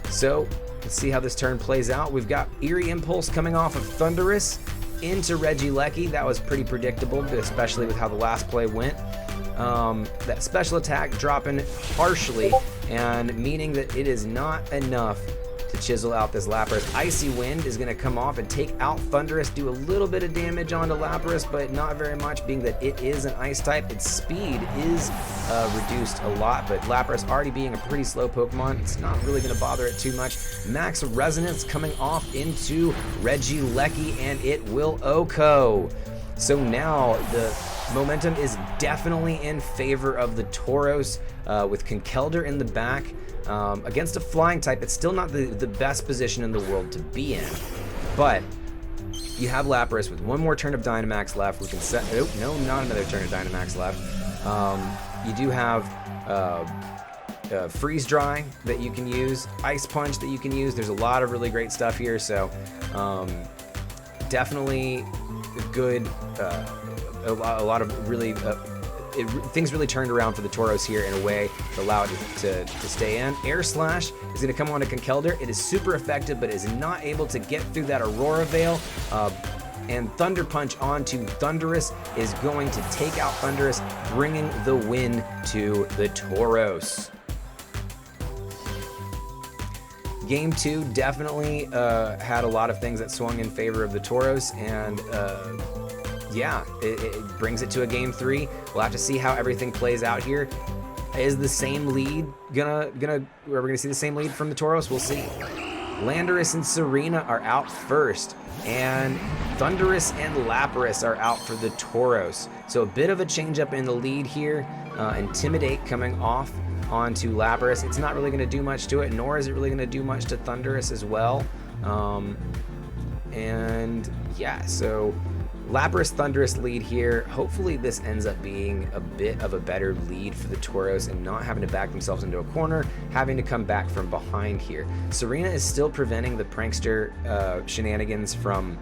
So Let's see how this turn plays out. We've got Eerie Impulse coming off of Thunderous into Regieleki. That was pretty predictable, especially with how the last play went. That special attack dropping harshly, and meaning that it is not enough to chisel out this Lapras. Icy Wind is going to come off and take out Thunderous, do a little bit of damage onto Lapras, but not very much, being that it is an Ice type. Its speed is reduced a lot, but Lapras already being a pretty slow Pokemon, it's not really going to bother it too much. Max Resonance coming off into Regieleki, and it will OHKO. So now the momentum is definitely in favor of the Tauros, with Conkeldurr in the back. Against a flying type, it's still not the best position in the world to be in, but you have Lapras with one more turn of Dynamax left. We can set, oh, no, not another turn of Dynamax left. You do have Freeze Dry that you can use, Ice Punch that you can use. There's a lot of really great stuff here, so definitely good, a lot of really things really turned around for the Tauros here in a way to allow it to stay in. Air Slash is going to come on to Conkeldurr. It is super effective, but is not able to get through that Aurora Veil. And Thunder Punch onto Thunderous is going to take out Thunderous, bringing the win to the Tauros. Game 2 definitely had a lot of things that swung in favor of the Tauros, and yeah, it brings it to a Game 3. We'll have to see how everything plays out here. Is the same lead are we gonna see the same lead from the Tauros? We'll see. Landorus and Serena are out first, and Thunderous and Lapras are out for the Tauros. So a bit of a change up in the lead here. Intimidate coming off onto Lapras. It's not really gonna do much to it, nor is it really gonna do much to Thunderous as well. And yeah, so Lapras Thunderous lead here. Hopefully this ends up being a bit of a better lead for the Tauros and not having to back themselves into a corner, having to come back from behind here. Serena is still preventing the prankster shenanigans from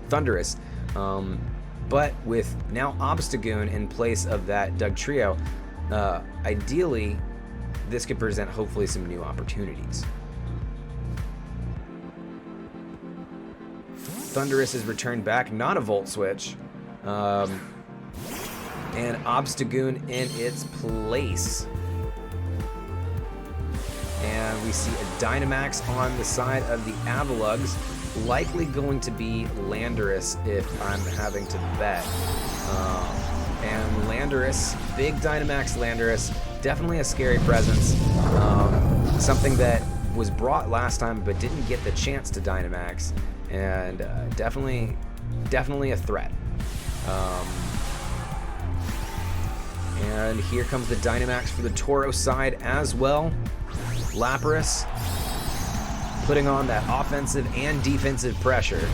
Thunderous, but with now Obstagoon in place of that Dugtrio, ideally this could present hopefully some new opportunities. Thunderous is returned back, not a Volt Switch, and Obstagoon in its place. And we see a Dynamax on the side of the Avalugs, likely going to be Landorus if I'm having to bet. And Landorus, big Dynamax Landorus, definitely a scary presence. Something that was brought last time but didn't get the chance to Dynamax. And definitely a threat. And here comes the Dynamax for the Tauros side as well. Lapras putting on that offensive and defensive pressure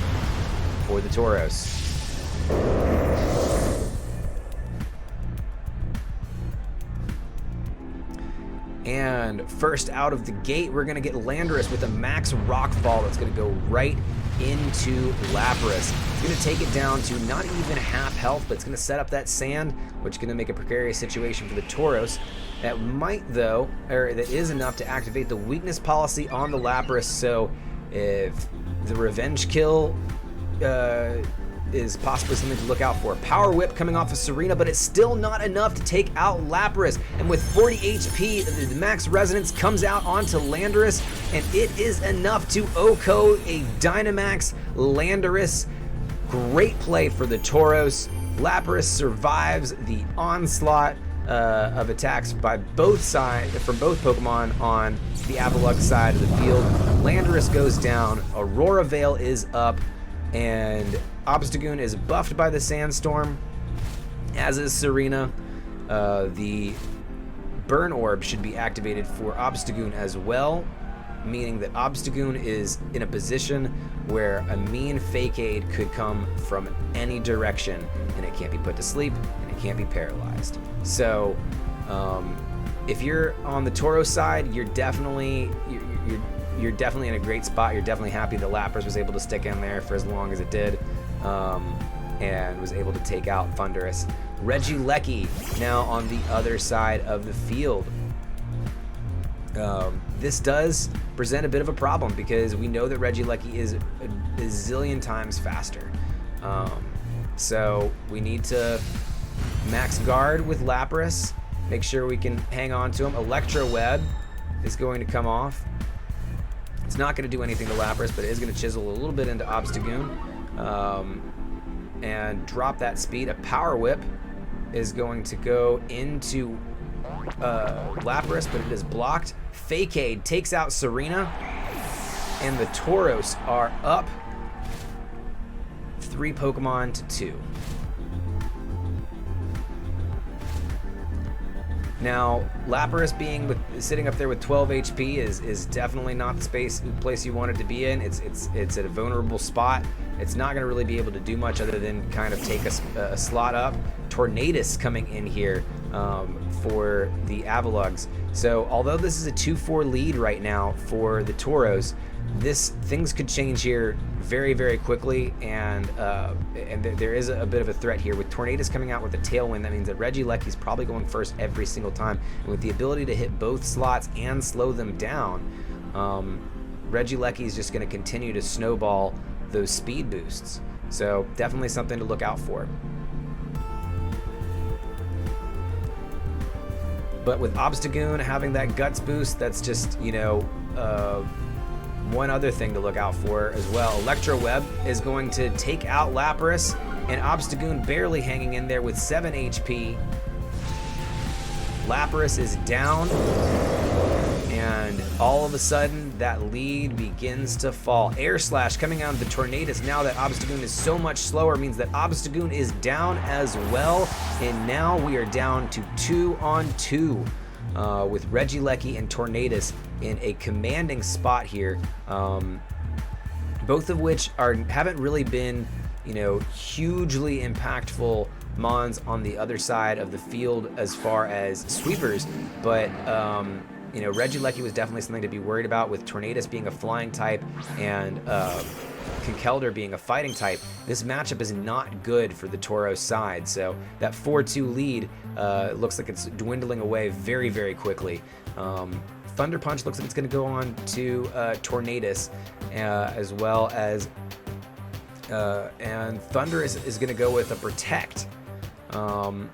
for the Tauros. And first out of the gate, we're going to get Landorus with a max Rockfall that's going to go right into Lapras. It's going to take it down to not even half health, but it's going to set up that sand, which is going to make a precarious situation for the Tauros. That might, though, or that is enough to activate the weakness policy on the Lapras, so if the revenge kill is possibly something to look out for. Power Whip coming off of Serena, but it's still not enough to take out Lapras. And with 40 HP, the Max Resonance comes out onto Landorus, and it is enough to OHKO a Dynamax Landorus. Great play for the Tauros. Lapras survives the onslaught of attacks by both sides, from both Pokemon on the Avalugg side of the field. Landorus goes down, Aurora Veil is up, and Obstagoon is buffed by the Sandstorm, as is Serena. The Burn Orb should be activated for Obstagoon as well, meaning that Obstagoon is in a position where a mean Fake Aid could come from any direction, and it can't be put to sleep, and it can't be paralyzed. So, if you're on the Tauros side, you're definitely in a great spot. You're definitely happy that Lapras was able to stick in there for as long as it did, and was able to take out Thunderous. Regieleki now on the other side of the field. This does present a bit of a problem because we know that Regieleki is a zillion times faster. So we need to max guard with Lapras, make sure we can hang on to him. Electro Web is going to come off. It's not going to do anything to Lapras, but it is going to chisel a little bit into Obstagoon and drop that speed. A Power Whip is going to go into Lapras, but it is blocked. Fake Aid takes out Serena, and the Tauros are up 3 Pokemon to 2. Now, Lapras sitting up there with 12 HP is definitely not the place you want it to be in. It's at a vulnerable spot. It's not going to really be able to do much other than kind of take a slot up. Tornadus coming in here for the Avalugs. So although this is a 2-4 lead right now for the Tauros, things could change here very, very quickly, and there is a bit of a threat here. With Tornadus coming out with a tailwind, that means that Regieleki is probably going first every single time. And with the ability to hit both slots and slow them down, Regieleki is just going to continue to snowball those speed boosts. So definitely something to look out for. But with Obstagoon having that Guts boost, that's just, one other thing to look out for as well. Electro Web is going to take out Lapras, and Obstagoon barely hanging in there with 7 HP. Lapras is down, and all of a sudden that lead begins to fall. Air Slash coming out of the Tornadus now that Obstagoon is so much slower means that Obstagoon is down as well, and now we are down to 2-on-2 with Regieleki and Tornadus in a commanding spot here, both of which haven't really been, hugely impactful mons on the other side of the field as far as sweepers, but Regieleki was definitely something to be worried about, with Tornadus being a flying type and Conkeldurr being a fighting type. This matchup is not good for the Tauros side, so that 4-2 lead looks like it's dwindling away very, very quickly. Thunder Punch looks like it's going to go on to Tornadus, as well as and Thunder is going to go with a Protect, and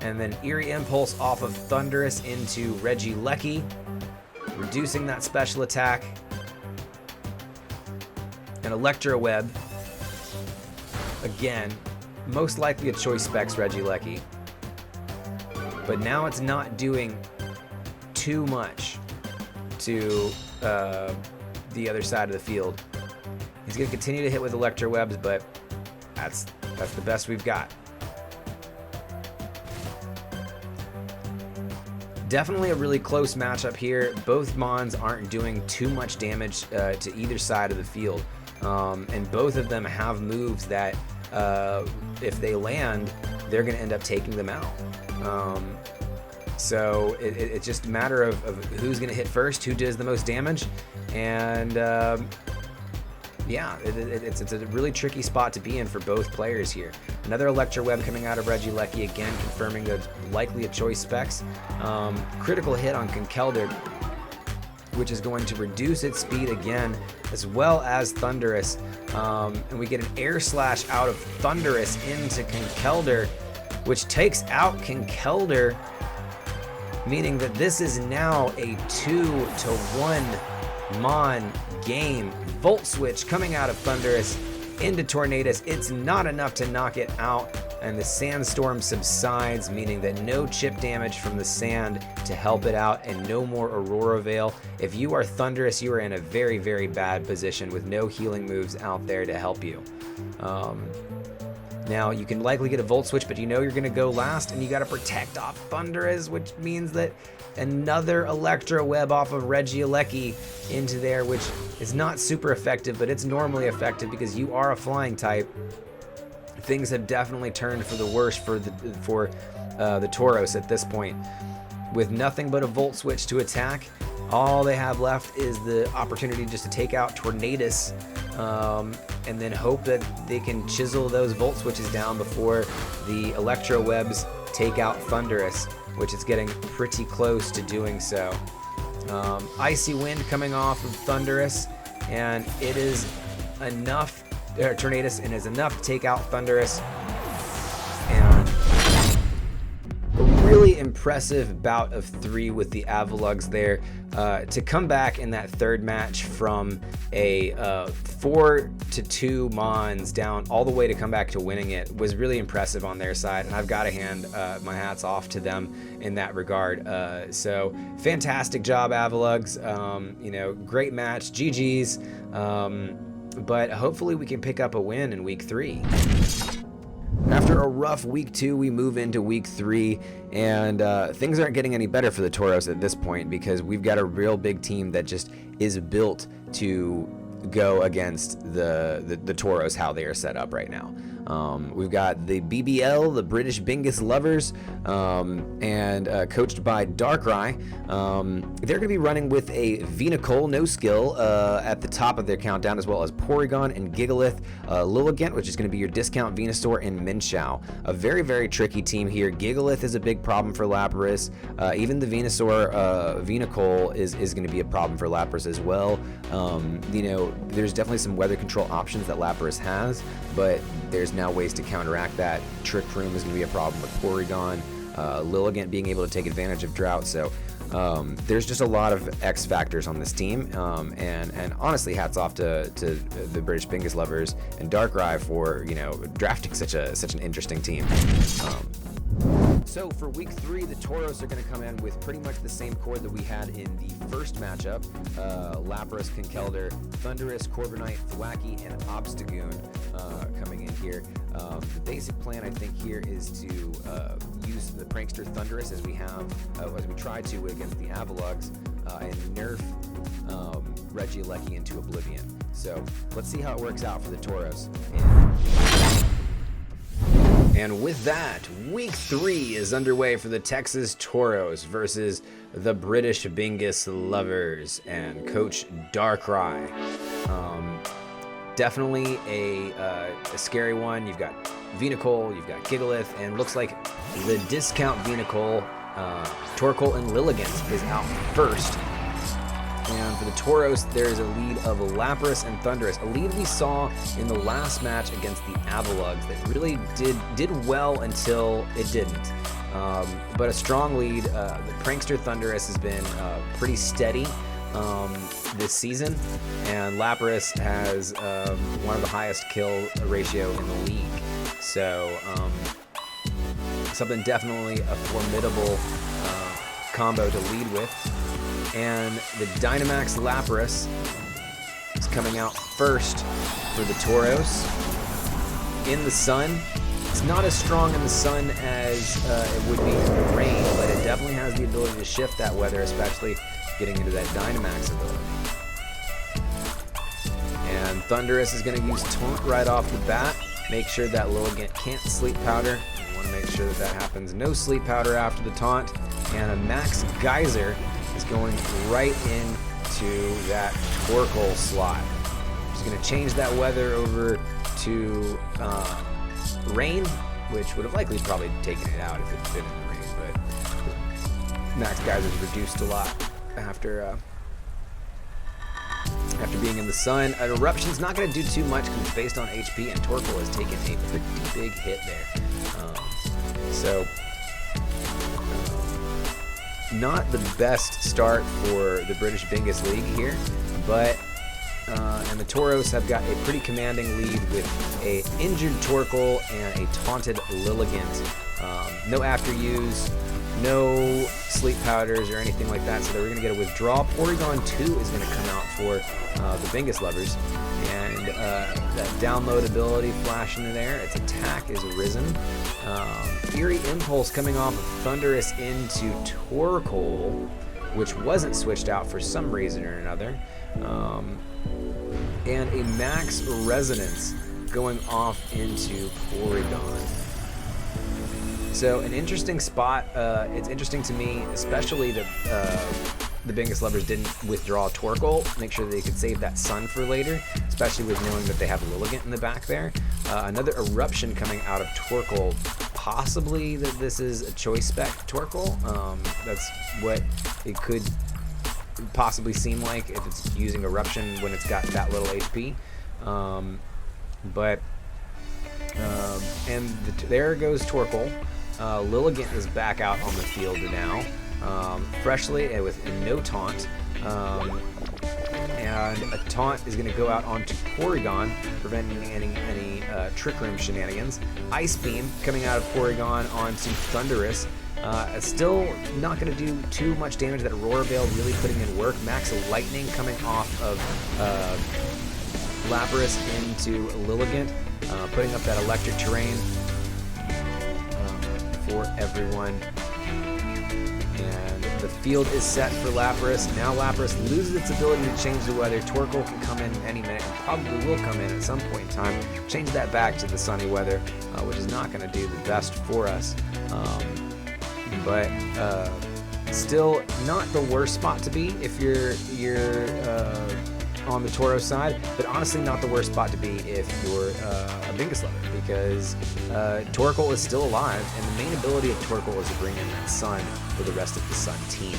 then Eerie Impulse off of Thundurus into Regieleki, reducing that special attack. And Electro Web, again, most likely a Choice Specs Regieleki, but now it's not doing too much to the other side of the field. He's going to continue to hit with Electro Webs, but that's the best we've got. Definitely a really close matchup here. Both Mons aren't doing too much damage to either side of the field, and both of them have moves that if they land, they're going to end up taking them out. So it's just a matter of who's going to hit first, who does the most damage, and yeah, it's a really tricky spot to be in for both players here. Another Electro Web coming out of Regieleki, again confirming that it's likely a Choice Specs. Critical hit on Conkeldurr, which is going to reduce its speed again, as well as Thundurus. And we get an Air Slash out of Thundurus into Conkeldurr, which takes out Conkeldurr, meaning that this is now a 2-1 Mon game. Volt Switch coming out of Thundurus into Tornadus. It's not enough to knock it out, and the Sandstorm subsides, meaning that no chip damage from the sand to help it out, and no more Aurora Veil. If you are Thundurus, you are in a very, very bad position with no healing moves out there to help you. Now, you can likely get a Volt Switch, but you're going to go last, and you got to protect off Thundurus, which means that another Electro Web off of Regieleki into there, which is not super effective, but it's normally effective because you are a flying type. Things have definitely turned for the worse for the Tauros at this point. With nothing but a Volt Switch to attack, all they have left is the opportunity just to take out Tornadus, and then hope that they can chisel those Volt Switches down before the Electro Webs take out Thunderous, which is getting pretty close to doing so. Icy Wind coming off of Thunderous, and it is enough, Tornadus, and is enough to take out Thunderous. And a really impressive bout of 3 with the Avalugs there. To come back in that third match from a 4-2 Mons down all the way to come back to winning it was really impressive on their side, and I've got to hand my hats off to them in that regard. So fantastic job, Avalugs. You know, great match, GG's. But hopefully we can pick up a win in week 3. After a rough week 2, we move into week 3, and things aren't getting any better for the Tauros at this point, because we've got a real big team that just is built to go against the Tauros, how they are set up right now. We've got the BBL, the British Bingus Lovers, and coached by Darkrai. They're going to be running with a Venucle, no skill, at the top of their countdown, as well as Porygon and Gigalith, Lilligant, which is going to be your discount Venusaur, and Minshao. A very, very tricky team here. Gigalith is a big problem for Lapras. Even the Venusaur, Venucle is going to be a problem for Lapras as well. You know, there's definitely some weather control options that Lapras has, but there's now ways to counteract that. Trick Room is going to be a problem with Porygon. Lilligant being able to take advantage of drought. So there's just a lot of X factors on this team, and honestly, hats off to the British Bingus Lovers and Darkrai for, you know, drafting such an interesting team. So for week 3, the Tauros are going to come in with pretty much the same core that we had in the first matchup. Lapras, Conkeldurr, Thundurus, Corviknight, Thwackey, and Obstagoon coming in here. The basic plan, I think, here is to use the Prankster Thundurus as we try to against the Avalugs, and nerf Regieleki into Oblivion. So let's see how it works out for the Tauros. And with that, week 3 is underway for the Texas Tauros versus the British Bingus Lovers and Coach Darkrai. Definitely a scary one. You've got Venucle, you've got Gigalith, and looks like the discount Venucle, Torkoal, and Lilligant is out first. And for the Tauros, there is a lead of Lapras and Thundurus, a lead we saw in the last match against the Avalugs that really did well until it didn't. But a strong lead. The Prankster Thundurus has been pretty steady this season, and Lapras has one of the highest kill ratio in the league. So something definitely a formidable combo to lead with. And the Dynamax Lapras is coming out first for the Tauros. In the sun, it's not as strong in the sun as it would be in the rain, but it definitely has the ability to shift that weather, especially getting into that Dynamax ability. And Thundurus is going to use Taunt right off the bat. Make sure that Lilligant can't Sleep Powder. You want to make sure that happens. No Sleep Powder after the Taunt. And a Max Geyser is going right into that Torkoal slot. Just going to change that weather over to rain, which would have likely probably taken it out if it had been in the rain, but Max Geyser's reduced a lot after being in the sun. An Eruption's not going to do too much because it's based on HP, and Torkoal has taken a pretty big hit there. Not the best start for the British Bingus League here, but and the Tauros have got a pretty commanding lead with a injured Torkoal and a taunted Lilligant. No after use, no sleep powders or anything like that, so they're going to get a withdrawal. Porygon 2 is going to come out for the Bingus Lovers, and that download ability flashing in there. Its attack is risen. Fury Impulse coming off of Thundurus into Torkoal, which wasn't switched out for some reason or another. And a Max Resonance going off into Porygon. So an interesting spot. It's interesting to me, especially that the Bingus Lovers didn't withdraw Torkoal. Make sure they could save that Sun for later, especially with knowing that they have Lilligant in the back there. Another Eruption coming out of Torkoal. possibly that this is a choice spec Torkoal. That's what it could possibly seem like if it's using Eruption when it's got that little HP. There goes Torkoal. Lilligant is back out on the field now, freshly and with no taunt. And a taunt is going to go out onto Porygon, preventing any Trick Room shenanigans. Ice Beam coming out of Porygon onto Thundurus. Still not going to do too much damage. That Aurora Veil really putting in work. Max Lightning coming off of Lapras into Lilligant, putting up that electric terrain for everyone. And the field is set for Lapras. Now Lapras loses its ability to change the weather. Torkoal can come in any minute, and probably will come in at some point in time. Change that back to the sunny weather, which is not going to do the best for us. But still not the worst spot to be if you're on the Tauros side, but honestly not the worst spot to be if you're a Bingus lover, because Torkoal is still alive, and the main ability of Torkoal is to bring in that sun for the rest of the sun team.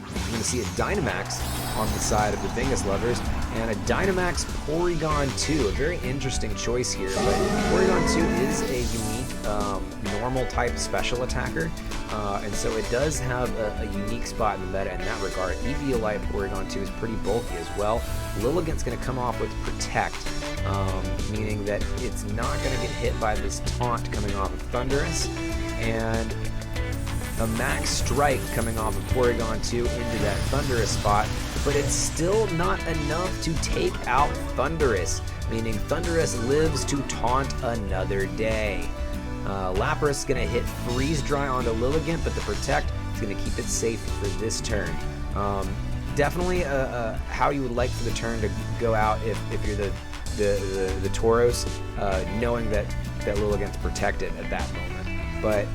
You're going to see a Dynamax on the side of the Bingus lovers, and a Dynamax Porygon 2, a very interesting choice here, but Porygon 2 is a unique normal type special attacker, and so it does have a unique spot in the meta in that regard. Eviolite Porygon 2 is pretty bulky as well. Lilligant's going to come off with Protect, meaning that it's not going to get hit by this taunt coming off of Thundurus, and a Max Strike coming off of Porygon 2 into that Thundurus spot, but it's still not enough to take out Thundurus, meaning Thundurus lives to taunt another day. Lapras is going to hit Freeze Dry onto Lilligant, but the Protect is going to keep it safe for this turn. Definitely how you would like for the turn to go out if you're the Tauros, knowing that Lilligant's protected at that moment. But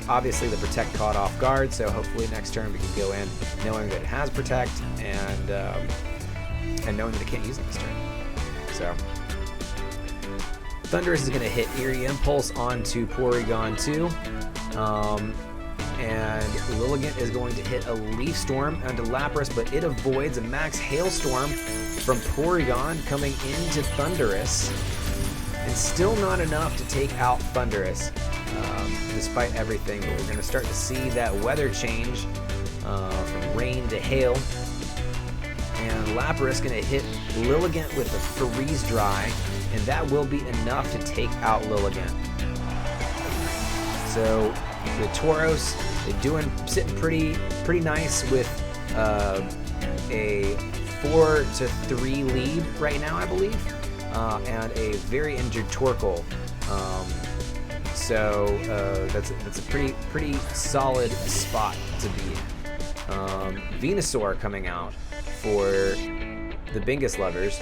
obviously the Protect caught off guard, so hopefully next turn we can go in knowing that it has Protect and knowing that it can't use it this turn. So Thundurus is going to hit Eerie Impulse onto Porygon 2, and Lilligant is going to hit a Leaf Storm onto Lapras, but it avoids a Max Hailstorm from Porygon coming into Thundurus, and still not enough to take out Thundurus, despite everything. But we're going to start to see that weather change from rain to hail, and Lapras is going to hit Lilligant with a Freeze Dry, and that will be enough to take out Lilligant. So the Tauros, sitting pretty nice with a 4-3 lead right now, I believe, and a very injured Torkoal. So that's a pretty solid spot to be in. Venusaur coming out for the Bingus lovers.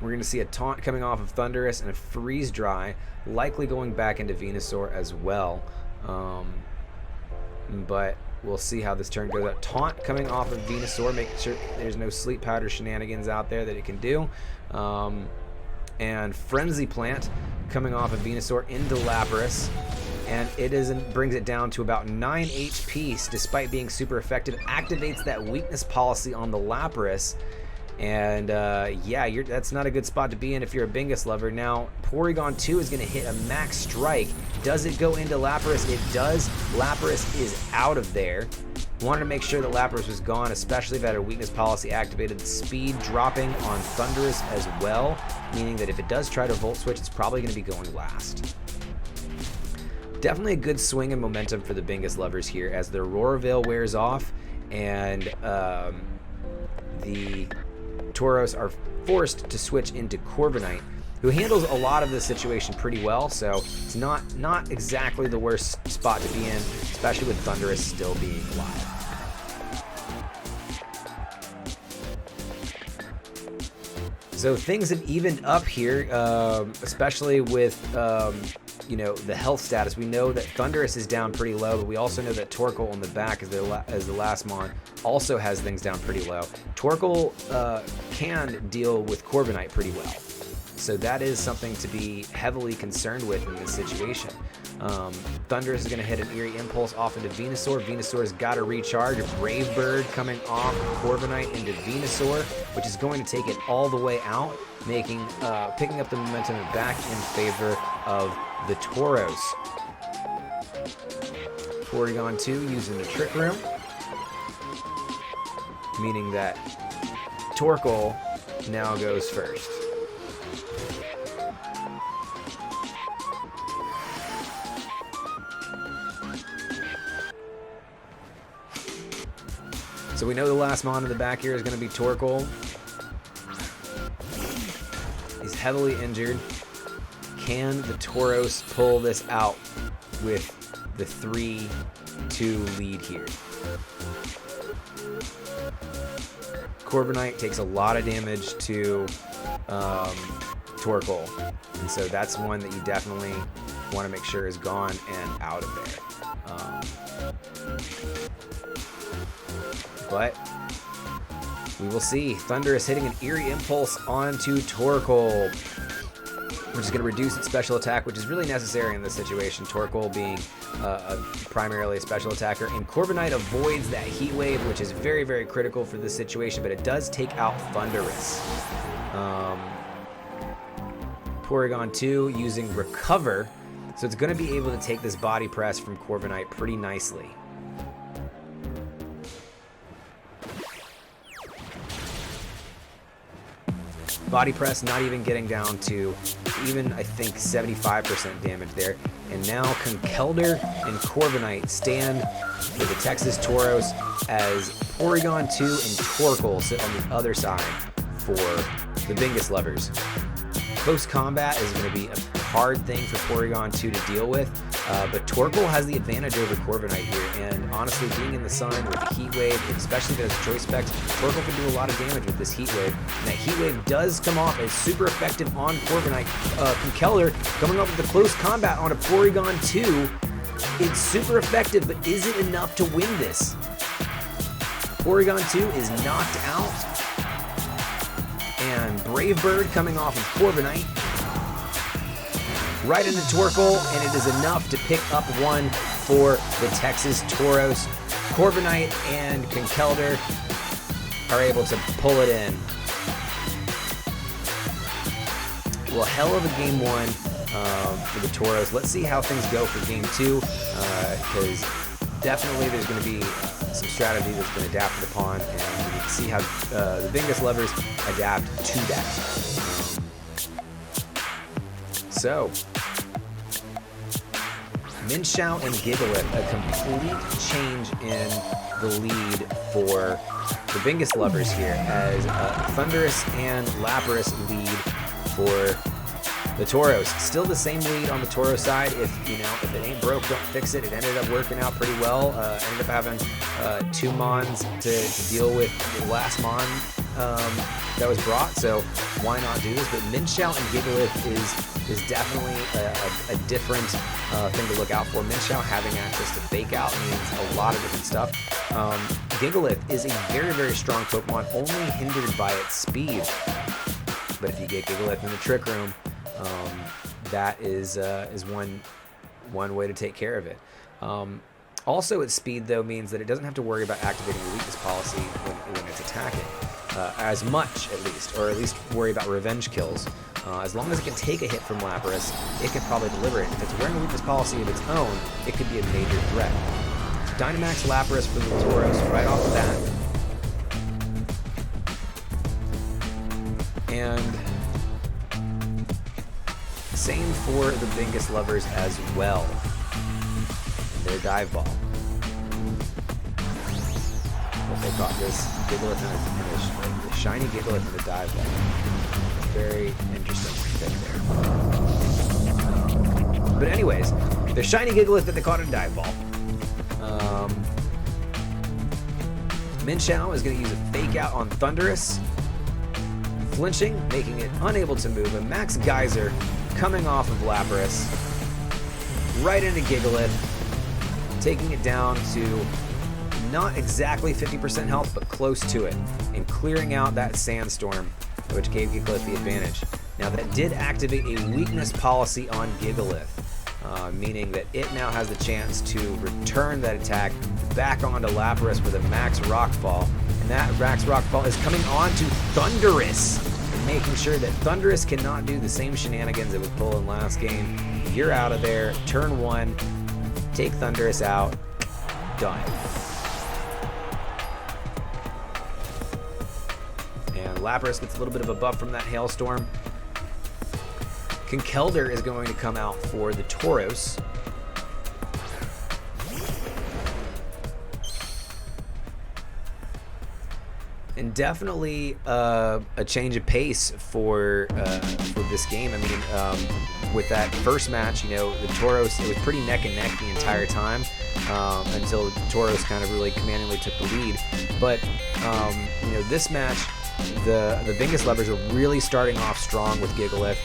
We're going to see a taunt coming off of Thundurus and a Freeze Dry, likely going back into Venusaur as well. But we'll see how this turn goes. A taunt coming off of Venusaur, making sure there's no Sleep Powder shenanigans out there that it can do. And Frenzy Plant coming off of Venusaur into Lapras, and brings it down to about 9 HP despite being super effective. Activates that weakness policy on the Lapras. And yeah, that's not a good spot to be in if you're a Bingus lover. Now, Porygon 2 is going to hit a Max Strike. Does it go into Lapras? It does. Lapras is out of there. Wanted to make sure that Lapras was gone, especially if it had a weakness policy activated. The speed dropping on Thundurus as well, meaning that if it does try to Volt Switch, it's probably going to be going last. Definitely a good swing and momentum for the Bingus lovers here as the Aurora Veil wears off, and the Tauros are forced to switch into Corviknight, who handles a lot of the situation pretty well, so it's not exactly the worst spot to be in, especially with Thundurus still being alive. So things have evened up here, especially with the health status. We know that Thundurus is down pretty low, but we also know that Torkoal on the back as the last mon also has things down pretty low. Torkoal can deal with Corviknight pretty well. So that is something to be heavily concerned with in this situation. Thundurus is going to hit an Eerie Impulse off into Venusaur. Venusaur's got to recharge. A Brave Bird coming off Corviknight into Venusaur, which is going to take it all the way out, picking up the momentum back in favor of the Tauros. Porygon 2 using the Trick Room, meaning that Torkoal now goes first. So we know the last mon in the back here is going to be Torkoal. He's heavily injured. Can the Tauros pull this out with the 3-2 lead here? Corviknight takes a lot of damage to Torkoal, and so that's one that you definitely want to make sure is gone and out of there. But we will see. Thundurus hitting an Eerie Impulse onto Torkoal, which is going to reduce its special attack, which is really necessary in this situation. Torkoal being primarily a special attacker, and Corviknight avoids that Heat Wave, which is very, very critical for this situation, but it does take out Thundurus. Porygon 2 using Recover, so it's going to be able to take this Body Press from Corviknight pretty nicely. Body Press not even getting down to even, I think, 75% damage there. And now Conkeldurr and Corviknight stand for the Texas Tauros as Porygon 2 and Torkoal sit on the other side for the Bingus lovers. Close combat is going to be a hard thing for Porygon 2 to deal with, but Torkoal has the advantage over Corviknight here, and honestly, being in the sun with the Heat Wave, especially if it has Choice Specs, Torkoal can do a lot of damage with this Heat Wave, and that Heat Wave does come off as super effective on Corviknight. Conkeldurr coming up with the close combat on a Porygon 2. It's super effective, but is it enough to win this? Porygon 2 is knocked out, and Brave Bird coming off of Corviknight right into Torkoal, and it is enough to pick up one for the Texas Tauros. Corviknight and Conkeldurr are able to pull it in. Well, hell of a game one for the Tauros. Let's see how things go for game two, because definitely there's going to be some strategy that's been adapted upon, and we can see how the Bingus lovers adapt to that. So, Minshao and Gigalith, a complete change in the lead for the Bingus lovers here, as Thundurus and Lapras lead for the Tauros. Still the same lead on the Tauros side. If it ain't broke, don't fix it. It ended up working out pretty well. Ended up having 2 Mons to deal with the last Mon that was brought, so why not do this? But Minshao and Gigalith is definitely a different thing to look out for. Minshao having access to Fake Out means a lot of different stuff. Gigalith is a very, very strong Pokemon, only hindered by its speed. But if you get Gigalith in the Trick Room, that is one way to take care of it. Also, its speed, though, means that it doesn't have to worry about activating the weakness policy when it's attacking, as much, at least worry about revenge kills. As long as it can take a hit from Lapras, it can probably deliver it. If it's wearing a weakness policy of its own, it could be a major threat. Dynamax Lapras for the Tauros right off the bat. And same for the Bingus lovers as well. Their Dive Ball. But they got this Gigalith and a shiny Gigalith in the Dive Ball. Very interesting thing there. But anyways, the shiny Gigalith that they caught in a Dive Ball. Minshao is going to use a Fake Out on Thundurus, flinching, making it unable to move. A Max Geyser coming off of Lapras, right into Gigalith, taking it down to not exactly 50% health, but close to it, and clearing out that Sandstorm, which gave Geeklife the advantage. Now that did activate a weakness policy on Gigalith, meaning that it now has the chance to return that attack back onto Lapras with a max rockfall, and that max rockfall is coming on to Thundurus, making sure that Thundurus cannot do the same shenanigans it was pulling last game. You're out of there. Turn 1, take Thundurus out, done. And Lapras gets a little bit of a buff from that hailstorm. Conkeldurr is going to come out for the Tauros. And definitely a change of pace for this game. I mean, with that first match, you know, the Tauros, it was pretty neck and neck the entire time until Tauros kind of really commandingly took the lead. But you know, this match, the Bingus lovers are really starting off strong with Gigalith,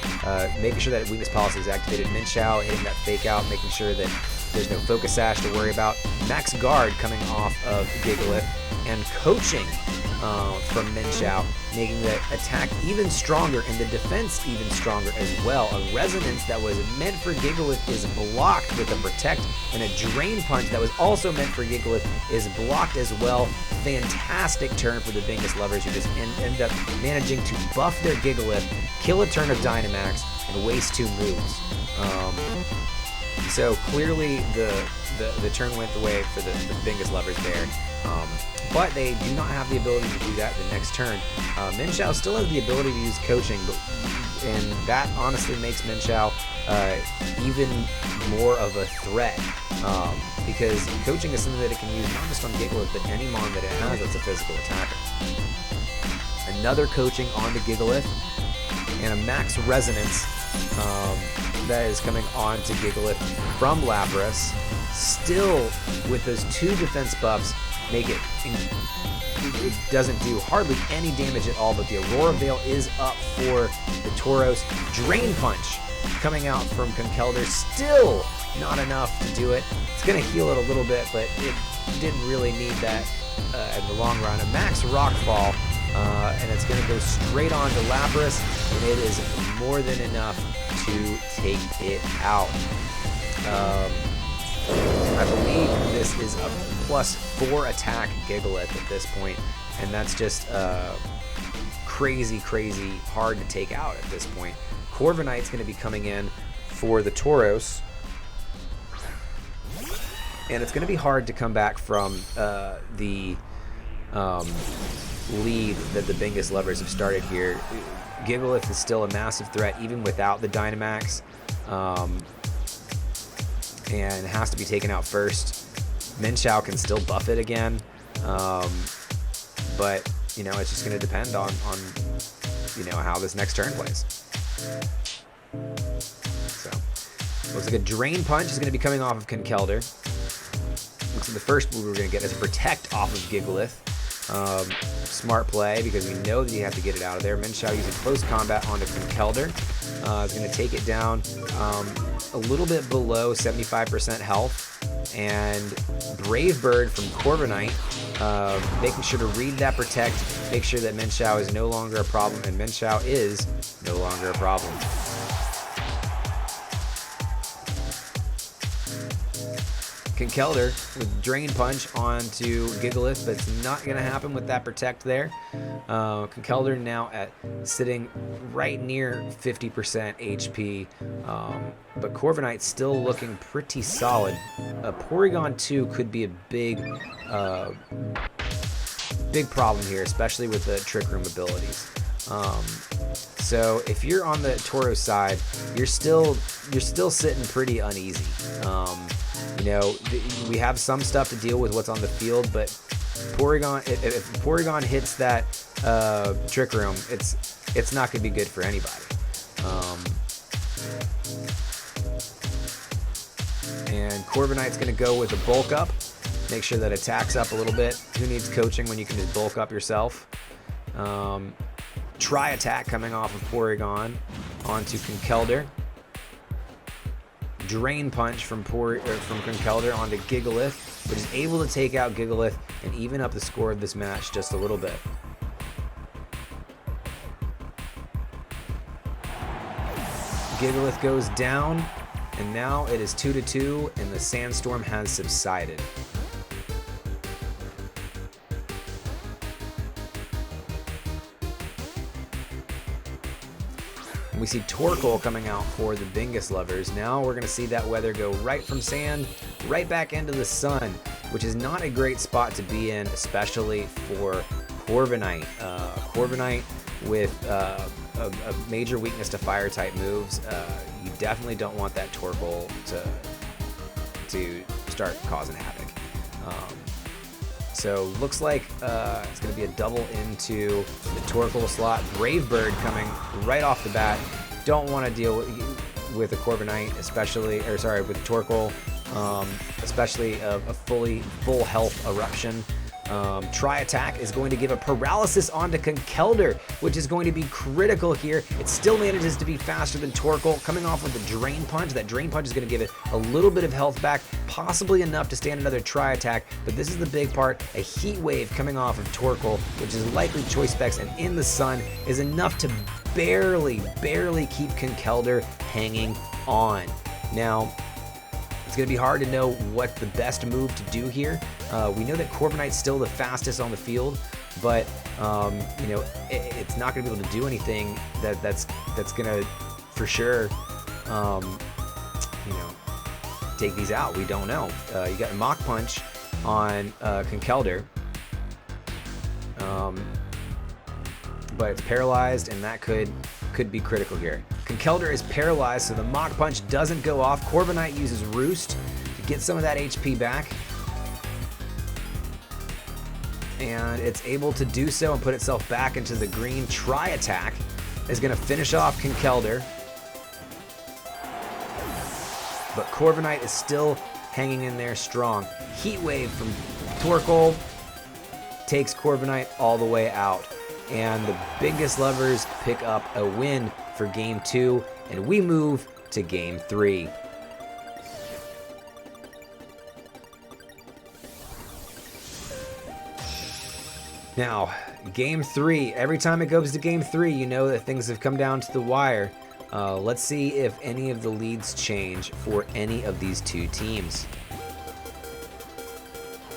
making sure that weakness policy is activated. Minchow hitting that fake out, making sure that there's no focus sash to worry about. Max guard coming off of Gigalith, and coaching from Minchow, making the attack even stronger and the defense even stronger as well. A resonance that was meant for Gigalith is blocked with a protect, and a drain punch that was also meant for Gigalith is blocked as well. Fantastic turn for the Bingus lovers, who just end up managing to buff their Gigalith, kill a turn of Dynamax, and waste 2 moves. So clearly the turn went the way for the Bingus lovers there. But they do not have the ability to do that the next turn. Minchow still has the ability to use coaching, and that honestly makes Minchow even more of a threat, because coaching is something that it can use not just on Gigalith, but any mon that it has that's a physical attacker. Another coaching onto Gigalith, and a max resonance that is coming on to Gigalith from Lapras. Still with those 2 defense buffs, make it doesn't do hardly any damage at all, but the Aurora Veil is up for the Tauros. Drain Punch coming out from Conkeldurr, still not enough to do it. It's going to heal it a little bit, but it didn't really need that in the long run. A max Rockfall, and it's going to go straight on to Lapras, and it is more than enough to take it out. I believe this is a +4 attack Gigalith at this point, and that's just crazy hard to take out at this point. Corviknight's going to be coming in for the Tauros, and it's going to be hard to come back from the lead that the Bingus lovers have started here. Gigalith is still a massive threat even without the Dynamax, and has to be taken out first. Minchow can still buff it again, but you know, it's just going to depend on you know, how this next turn plays. So looks like a Drain Punch is going to be coming off of Conkeldurr. Looks like the first move we're going to get is a Protect off of Gigalith. Smart play, because we know that you have to get it out of there. Minchow using close combat onto Conkeldurr. Is going to take it down a little bit below 75% health. And Brave Bird from Corviknight, making sure to read that Protect, make sure that Minchow is no longer a problem, and Minchow is no longer a problem. Conkeldurr with Drain Punch onto Gigalith, but it's not going to happen with that Protect there. Conkeldurr now sitting right near 50% HP, but Corviknight's still looking pretty solid. Porygon 2 could be a big problem here, especially with the Trick Room abilities. So if you're on the Tauros side, you're still sitting pretty uneasy. You know, we have some stuff to deal with what's on the field, but Porygon, if Porygon hits that Trick Room, it's not going to be good for anybody. And Corviknight's going to go with a Bulk Up, make sure that attacks up a little bit. Who needs coaching when you can just bulk up yourself? Tri Attack coming off of Porygon onto Conkeldurr. Drain Punch from Conkeldurr onto Gigalith, which is able to take out Gigalith and even up the score of this match just a little bit. Gigalith goes down, and now it is 2-2, and the sandstorm has subsided. We see Torkoal coming out for the Bingus lovers. Now we're going to see that weather go right from sand, right back into the sun, which is not a great spot to be in, especially for Corviknight. Corviknight with a major weakness to fire type moves. You definitely don't want that Torkoal to start causing havoc. So looks like it's going to be a double into the Torkoal slot. Brave Bird coming right off the bat. Don't want to deal with a Corviknight, especially, or sorry, with Torkoal, especially a full health Eruption. Tri Attack is going to give a paralysis onto Conkeldurr, which is going to be critical here. It still manages to be faster than Torkoal, coming off with the Drain Punch. That Drain Punch is going to give it a little bit of health back, possibly enough to stand another Tri Attack, but this is the big part. A Heat Wave coming off of Torkoal, which is likely Choice Specs and in the sun, is enough to barely keep Conkeldurr hanging on. Now, it's going to be hard to know what the best move to do here. We know that Corviknight's still the fastest on the field, but you know, it's not going to be able to do anything that's going to, for sure, you know, take these out. We don't know. You got Mach Punch on Conkeldurr, but it's paralyzed, and that could be critical here. Conkeldurr is paralyzed, so the Mach Punch doesn't go off. Corviknight uses Roost to get some of that HP back, and it's able to do so and put itself back into the green. Tri Attack is going to finish off Conkeldurr, but Corviknight is still hanging in there strong. Heat Wave from Torkoal takes Corviknight all the way out, and the Bingus lovers pick up a win for Game 2, and we move to Game 3. Now, Game 3, every time it goes to Game 3, you know that things have come down to the wire. Let's see if any of the leads change for any of these two teams.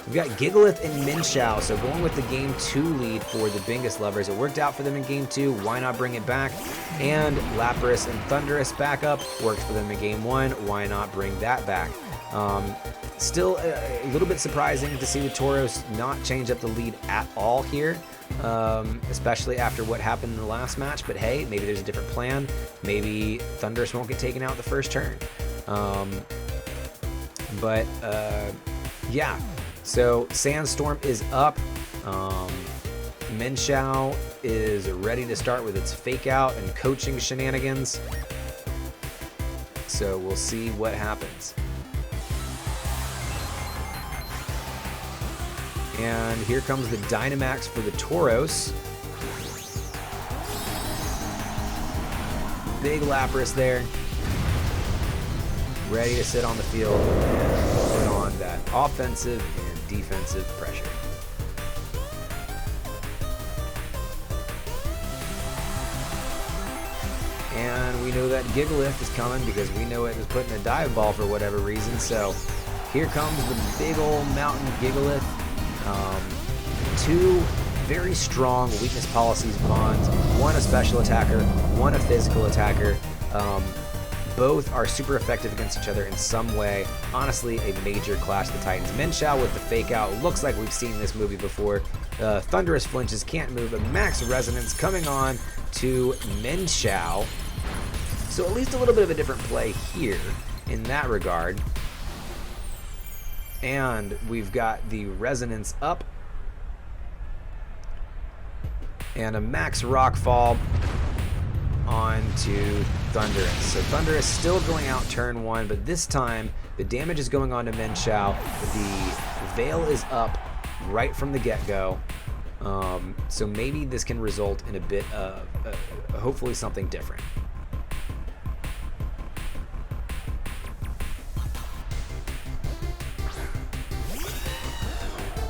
We've got Gigalith and Minshao, so going with the Game 2 lead for the Bingus lovers. It worked out for them in Game 2, why not bring it back? And Lapras and Thundurus backup worked for them in Game 1, why not bring that back? Still a little bit surprising to see the Tauros not change up the lead at all here, especially after what happened in the last match, but hey, maybe there's a different plan. Maybe Thundurus won't get taken out the first turn. Yeah. So Sandstorm is up. Minshao is ready to start with its fake out and coaching shenanigans. So we'll see what happens. And here comes the Dynamax for the Tauros. Big Lapras there. Ready to sit on the field and put on that offensive and defensive pressure. And we know that Gigalith is coming because we know it was putting a dive ball for whatever reason. So here comes the big old mountain Gigalith. Two very strong weakness policies bonds. One a special attacker, one a physical attacker. Both are super effective against each other in some way. Honestly, a major Clash of the Titans. Minshao with the fake out. Looks like we've seen this movie before. Thundurus flinches, can't move, but max resonance coming on to Minshao. So at least a little bit of a different play here in that regard. And we've got the resonance up. And a max rockfall onto Thundurus. So Thundurus still going out turn one, but this time the damage is going on to Minshao. The Veil is up right from the get-go. So maybe this can result in a bit of, hopefully something different.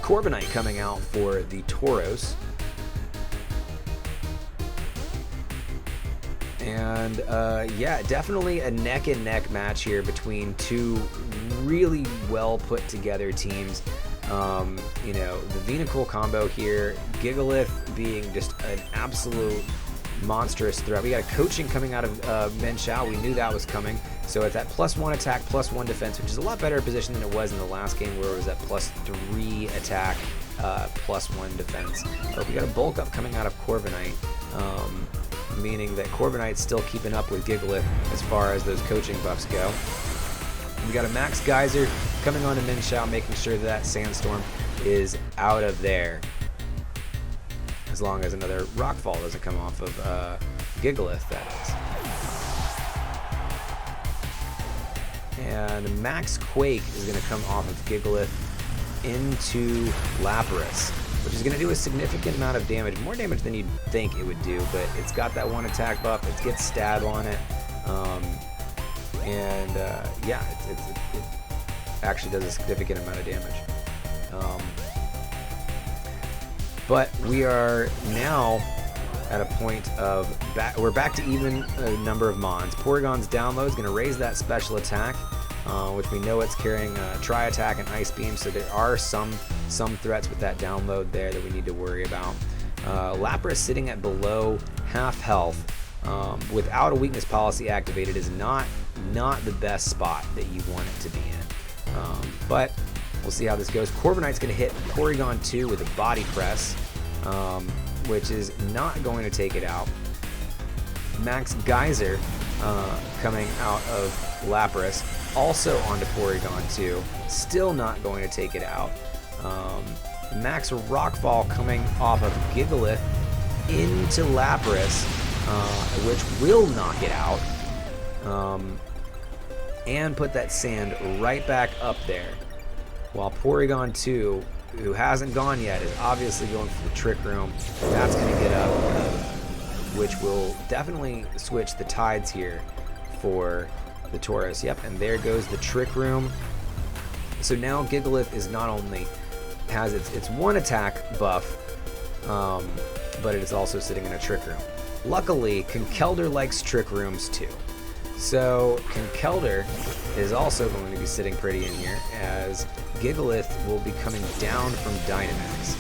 Corviknight coming out for the Tauros. And yeah, definitely a neck and neck match here between two really well put together teams. You know, the Venucle combo here, Gigalith being just an absolute monstrous threat. We got a coaching coming out of Min Xiao. We knew that was coming. So it's at +1 attack, +1 defense, which is a lot better position than it was in the last game where it was at +3 attack, +1 defense. But we got a bulk up coming out of Corviknight, meaning that Corviknight's still keeping up with Gigalith as far as those coaching buffs go. We got a Max Geyser coming on to Min Xiao, making sure that Sandstorm is out of there. As long as another Rockfall doesn't come off of Gigalith, that is. And Max Quake is going to come off of Gigalith into Lapras, which is going to do a significant amount of damage, more damage than you'd think it would do, but it's got that 1 attack buff, it gets stab on it, and yeah, it actually does a significant amount of damage. But we are now at a point of we're back to even number of Mons. Porygon's download is going to raise that special attack, which we know it's carrying Tri Attack and Ice Beam, so there are some threats with that download there that we need to worry about. Lapras sitting at below half health without a weakness policy activated is not the best spot that you want it to be in. But we'll see how this goes. Corviknight's going to hit Porygon 2 with a body press, which is not going to take it out. Max Geyser coming out of Lapras, also onto Porygon 2, still not going to take it out. Max Rockfall coming off of Gigalith into Lapras, which will knock it out, and put that sand right back up there. While Porygon 2, who hasn't gone yet, is obviously going for the Trick Room. That's going to get up, which will definitely switch the tides here for the Tauros. Yep, and there goes the Trick Room. So now Gigalith is not only has its 1 attack buff, but it is also sitting in a Trick Room. Luckily, Conkeldurr likes Trick Rooms too. So Conkeldurr is also going to be sitting pretty in here, as Gigalith will be coming down from Dynamax.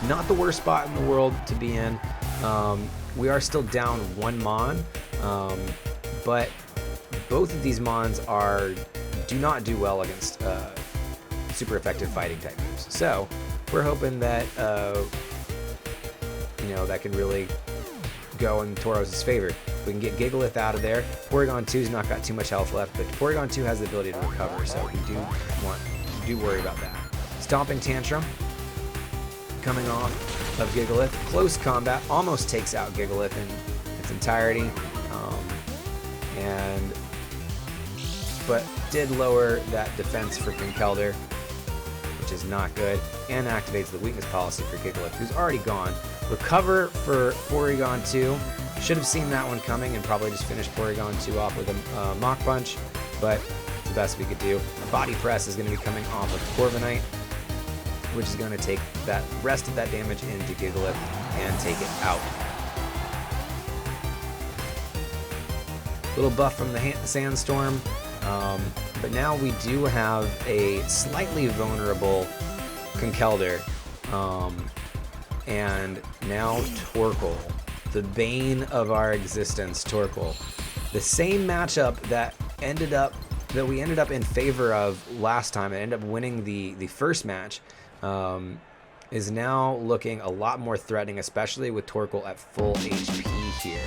Not the worst spot in the world to be in. We are still down 1 Mon, but both of these Mons do not do well against super effective fighting type moves. So we're hoping that that can really go in Tauros' favor. We can get Gigalith out of there. Porygon 2's not got too much health left, but Porygon 2 has the ability to recover, so we do worry about that. Stomping Tantrum coming off of Gigalith. Close combat, almost takes out Gigalith in its entirety, but did lower that defense for Conkeldurr, which is not good, and activates the weakness policy for Gigalith, who's already gone. Recover for Porygon 2. Should have seen that one coming and probably just finished Porygon 2 off with a Mach Punch, but it's the best we could do. Body Press is going to be coming off of Corviknight, which is going to take that rest of that damage into Gigalith and take it out. Little buff from the Sandstorm, but now we do have a slightly vulnerable Conkeldurr, and now Torkoal. The bane of our existence, Torkoal. The same matchup that we ended up in favor of last time and ended up winning the first match, is now looking a lot more threatening, especially with Torkoal at full HP here.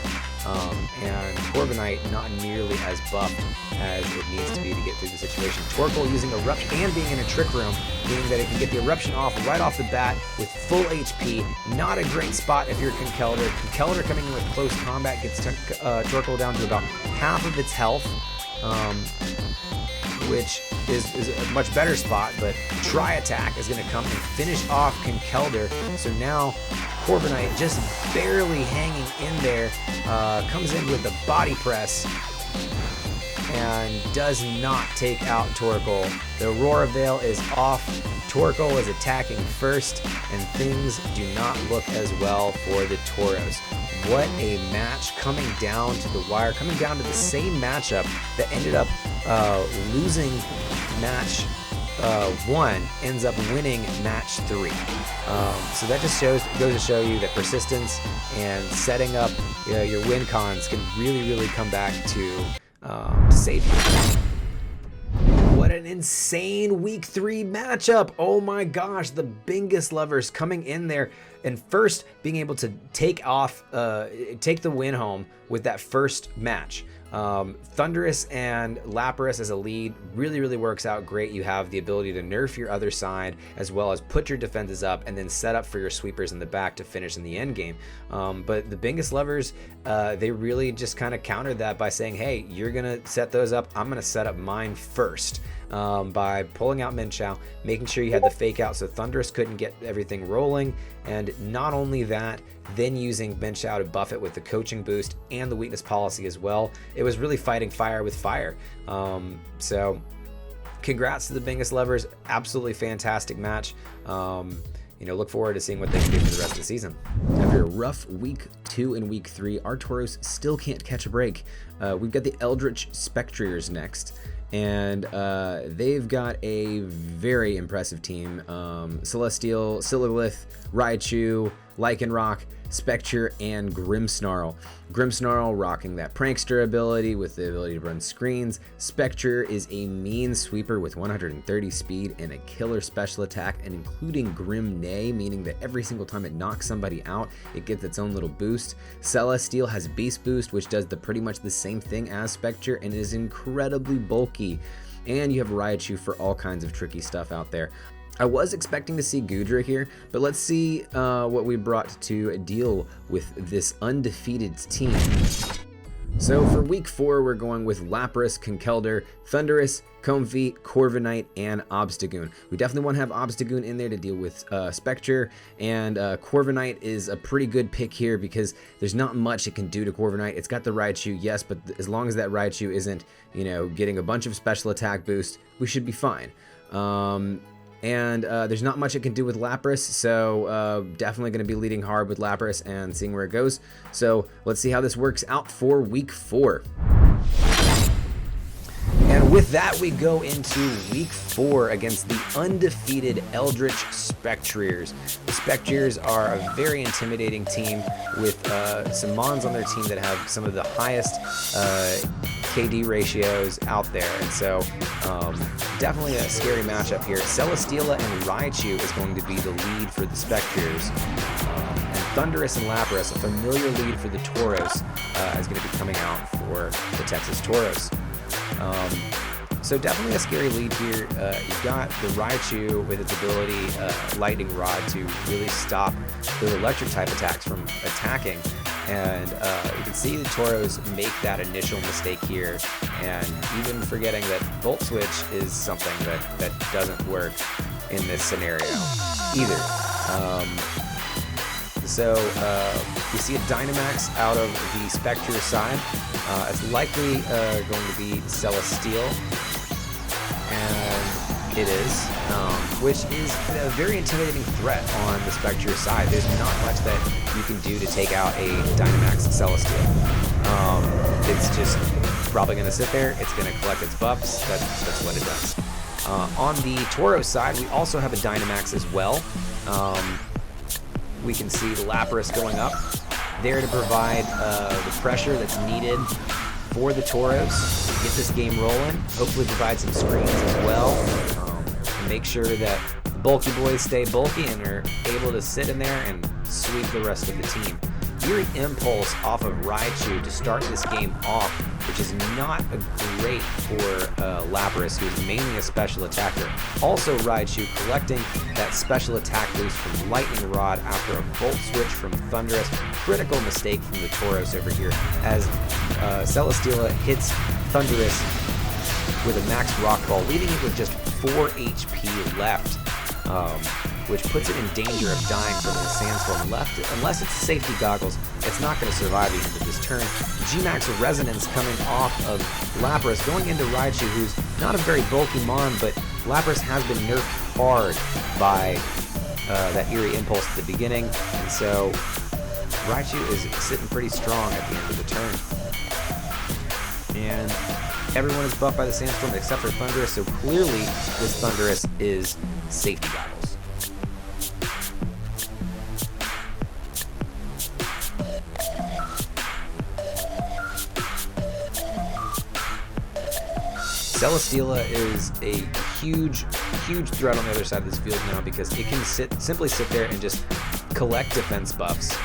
And Corviknight not nearly as buffed as it needs to be to get through the situation. Torkoal using Eruption and being in a Trick Room, meaning that it can get the Eruption off right off the bat with full HP. Not a great spot if you're Conkeldurr. Conkeldurr coming in with close combat gets Torkoal down to about half of its health, which is a much better spot, but Tri Attack is going to come and finish off Conkeldurr. So now Corviknight just barely hanging in there, comes in with a Body Press and does not take out Torkoal. The Aurora Veil is off. Torkoal is attacking first, and things do not look as well for the Tauros. what a match, coming down to the wire, coming down to the same matchup that ended up losing match 1, ends up winning match 3. So that just goes to show you that persistence and setting up your win cons can really come back to save you. What an insane week 3 matchup. Oh my gosh, the Bingus lovers coming in there and first being able to take the win home with that first match. Thunderous and Lapras as a lead really works out great. You have the ability to nerf your other side as well as put your defenses up and then set up for your sweepers in the back to finish in the end game. But the Bingus lovers, they really just kind of countered that by saying, hey, you're gonna set those up, I'm gonna set up mine first. By pulling out Minchow, making sure you had the fake out so Thunderous couldn't get everything rolling, and not only that, then using Minchow to buff it with the coaching boost and the weakness policy as well. It was really fighting fire with fire. So congrats to the Bingus lovers, absolutely fantastic match. Look forward to seeing what they can do for the rest of the season. After a rough week 2 and week 3, our Tauros still can't catch a break. We've got the Eldrich Spectriers next. And they've got a very impressive team. Celestial, Sililith, Raichu, Lycanroc, Spectre, and Grimmsnarl. Grimmsnarl rocking that prankster ability with the ability to run screens. Spectre is a mean sweeper with 130 speed and a killer special attack, and including Grim Neigh, meaning that every single time it knocks somebody out, it gets its own little boost. Celestial has Beast Boost, which does pretty much the same thing as Spectre and is incredibly bulky. And you have Raichu for all kinds of tricky stuff out there. I was expecting to see Goodra here, but let's see what we brought to deal with this undefeated team. So for week 4, we're going with Lapras, Conkeldurr, Thundurus, Comfey, Corviknight, and Obstagoon. We definitely want to have Obstagoon in there to deal with Spectre, and Corviknight is a pretty good pick here because there's not much it can do to Corviknight. It's got the Raichu, yes, but as long as that Raichu isn't, getting a bunch of special attack boost, we should be fine. And there's not much it can do with Lapras, so definitely going to be leading hard with Lapras and seeing where it goes. So let's see how this works out for week 4. And with that, we go into week 4 against the undefeated Eldrich Spectriers. The Spectriers are a very intimidating team with some Mons on their team that have some of the highest KD ratios out there, and so definitely a scary matchup here. Celesteela and Raichu is going to be the lead for the Spectriers, and Thundurus and Lapras, a familiar lead for the Tauros, is going to be coming out for the Texas Tauros. So definitely a scary lead here. You've got the Raichu with its ability, Lightning Rod, to really stop those electric type attacks from attacking. And you can see the Tauros make that initial mistake here, and even forgetting that Volt Switch is something that doesn't work in this scenario either. So you see a Dynamax out of the Spectre side. It's likely going to be Celesteal, and it is, which is a very intimidating threat on the Spectre side. There's not much that you can do to take out a Dynamax Celesteal. It's just probably going to sit there. It's going to collect its buffs. That's what it does. On the Tauros side, we also have a Dynamax as well. We can see the Lapras going up there to provide the pressure that's needed for the Tauros to get this game rolling. Hopefully provide some screens as well, and make sure that the bulky boys stay bulky and are able to sit in there and sweep the rest of the team. Eerie Impulse off of Raichu to start this game off, which is not great for Lapras, who is mainly a special attacker. Also Raichu collecting that special attack boost from Lightning Rod after a Volt Switch from Thundurus. Critical mistake from the Tauros over here, as Celesteela hits Thundurus with a max Rock Ball, leaving it with just 4 HP left. Which puts it in danger of dying from the Sandstorm left. Unless it's safety goggles, it's not going to survive the end of this turn. G-Max Resonance coming off of Lapras, going into Raichu, who's not a very bulky Mon, but Lapras has been nerfed hard by that Eerie Impulse at the beginning, and so Raichu is sitting pretty strong at the end of the turn. And everyone is buffed by the Sandstorm except for Thundurus, so clearly this Thundurus is safety goggles. Celesteela is a huge threat on the other side of this field now because it can simply sit there and just collect defense buffs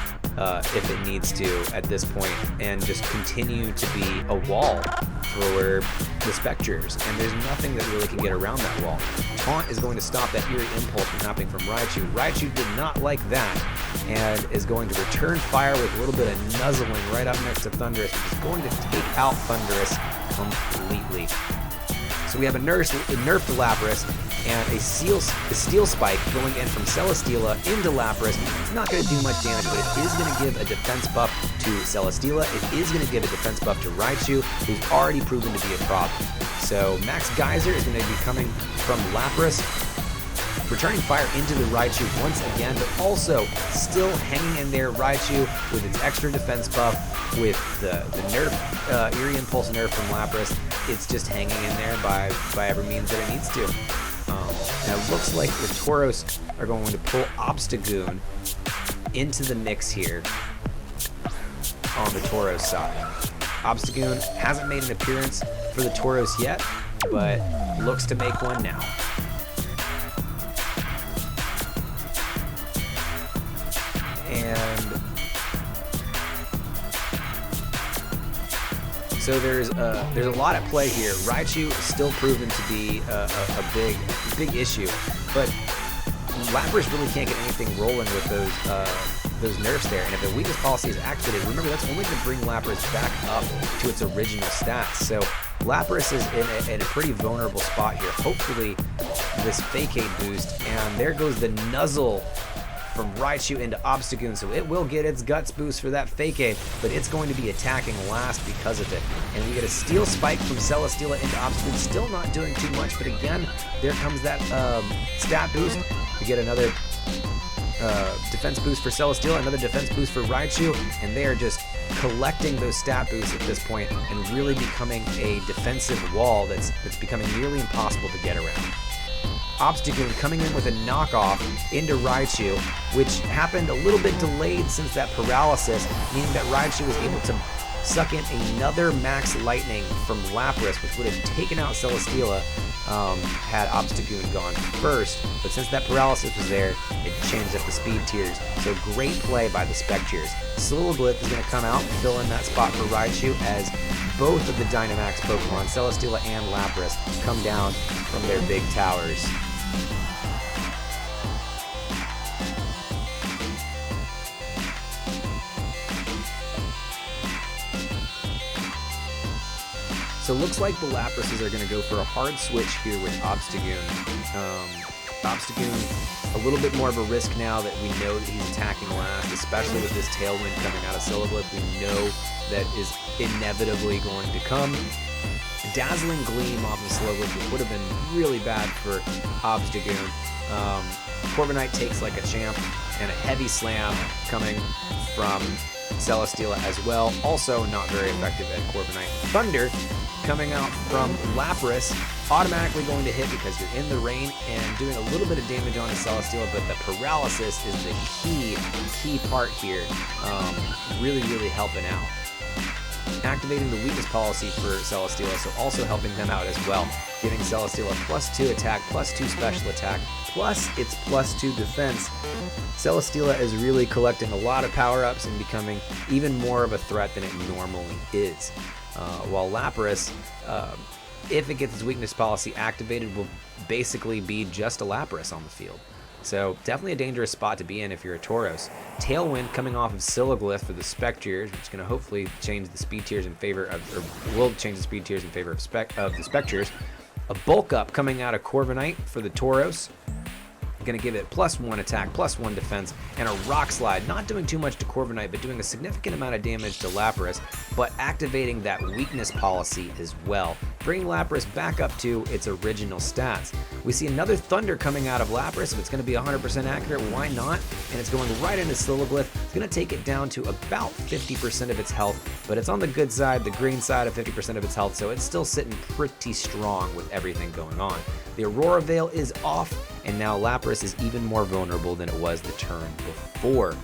if it needs to at this point, and just continue to be a wall for the Spectriers, and there's nothing that really can get around that wall. Taunt is going to stop that Eerie Impulse from happening from Raichu. Raichu did not like that, and is going to return fire with a little bit of nuzzling right up next to Thundurus, which is going to take out Thundurus completely. So we have a nerfed Lapras and a Steel Spike going in from Celesteela into Lapras. It's not going to do much damage, but it is going to give a defense buff to Celesteela. It is going to give a defense buff to Raichu, who's already proven to be a problem. So Max Geyser is going to be coming from Lapras, returning fire into the Raichu once again, but also still hanging in there. Raichu with its extra defense buff, with the nerf, Eerie Impulse nerf from Lapras. It's just hanging in there by every means that it needs to. Now it looks like the Tauros are going to pull Obstagoon into the mix here on the Tauros side. Obstagoon hasn't made an appearance for the Tauros yet, but looks to make one now. And so there's a lot at play here. Raichu is still proven to be a big issue, but Lapras really can't get anything rolling with those nerfs there. And if the weakness policy is activated, remember that's only going to bring Lapras back up to its original stats. So Lapras is in a pretty vulnerable spot here. Hopefully this Facade boost, and there goes the Nuzzle from Raichu into Obstagoon, so it will get its Guts boost for that Facade, but it's going to be attacking last because of it. And we get a Steel Spike from Celesteela into Obstagoon, still not doing too much, but again, there comes that stat boost. We get another defense boost for Celesteela, another defense boost for Raichu, and they are just collecting those stat boosts at this point and really becoming a defensive wall that's becoming nearly impossible to get around. Obstagoon coming in with a knockoff into Raichu, which happened a little bit delayed since that paralysis, meaning that Raichu was able to suck in another Max Lightning from Lapras, which would have taken out Celesteela had Obstagoon gone first. But since that paralysis was there, it changed up the speed tiers. So great play by the Spectriers. Siloglyph is going to come out and fill in that spot for Raichu as both of the Dynamax Pokemon, Celesteela and Lapras, come down from their big towers. So it looks like the Laprases are going to go for a hard switch here with Obstagoon. Obstagoon, a little bit more of a risk now that we know that he's attacking last, especially with this Tailwind coming out of Siloglyph. We know that is inevitably going to come. Dazzling Gleam off of Siloglyph, which would have been really bad for Obstagoon. Corviknight takes like a champ, and a heavy slam coming from Celesteela as well. Also not very effective at Corviknight. Thunder coming out from Lapras, automatically going to hit because you're in the rain and doing a little bit of damage on Celesteela, but the paralysis is the key part here, really helping out. Activating the weakness policy for Celesteela, so also helping them out as well, giving Celesteela +2 attack, +2 special attack, plus its +2 defense. Celesteela is really collecting a lot of power-ups and becoming even more of a threat than it normally is. While Lapras, if it gets its weakness policy activated, will basically be just a Lapras on the field. So definitely a dangerous spot to be in if you're a Tauros. Tailwind coming off of Siloglyph for the Spectriers, which is going to hopefully change the speed tiers in favor of, or will change the speed tiers in favor of the Spectriers. A Bulk Up coming out of Corviknight for the Tauros. Going to give it +1 attack, +1 defense, and a Rock Slide. Not doing too much to Corviknight, but doing a significant amount of damage to Lapras, but activating that weakness policy as well, bringing Lapras back up to its original stats. We see another Thunder coming out of Lapras. If it's going to be 100% accurate, why not? And it's going right into Siloglyph. It's going to take it down to about 50% of its health, but it's on the good side, the green side of 50% of its health, so it's still sitting pretty strong with everything going on. The Aurora Veil is off, and now Lapras is even more vulnerable than it was the turn before.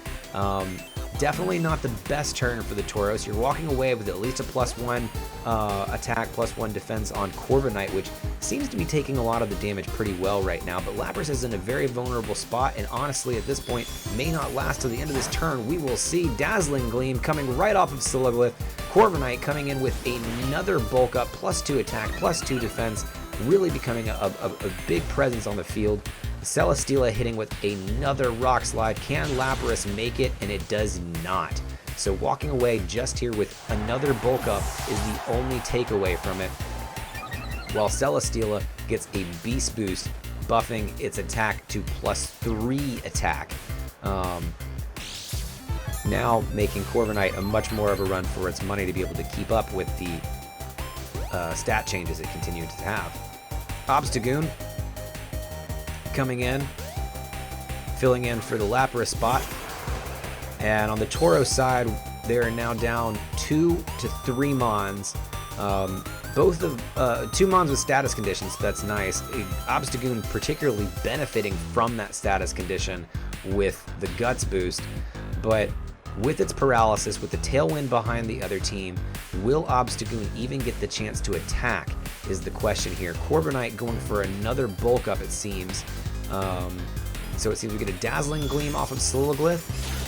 Definitely not the best turn for the Tauros. You're walking away with at least a +1 attack, +1 defense on Corviknight, which seems to be taking a lot of the damage pretty well right now, but Lapras is in a very vulnerable spot, and honestly at this point may not last till the end of this turn. We will see Dazzling Gleam coming right off of Siloglyph, Corviknight coming in with another bulk up, +2 attack, +2 defense, really becoming a big presence on the field. Celesteela hitting with another Rock Slide. Can Lapras make it? And it does not. So walking away just here with another bulk up is the only takeaway from it, while Celesteela gets a Beast Boost, buffing its attack to +3 attack. Now making Corviknight a much more of a run for its money to be able to keep up with the stat changes it continued to have. Obstagoon coming in, filling in for the Lapras spot. And on the Tauros side, they are now down 2 to 3 Mons. Both of 2 Mons with status conditions, so that's nice. Obstagoon particularly benefiting from that status condition with the Guts boost, but with its paralysis, with the tailwind behind the other team, will Obstagoon even get the chance to attack is the question here. Corviknight going for another bulk up, it seems. So it seems we get a Dazzling Gleam off of Siloglyph,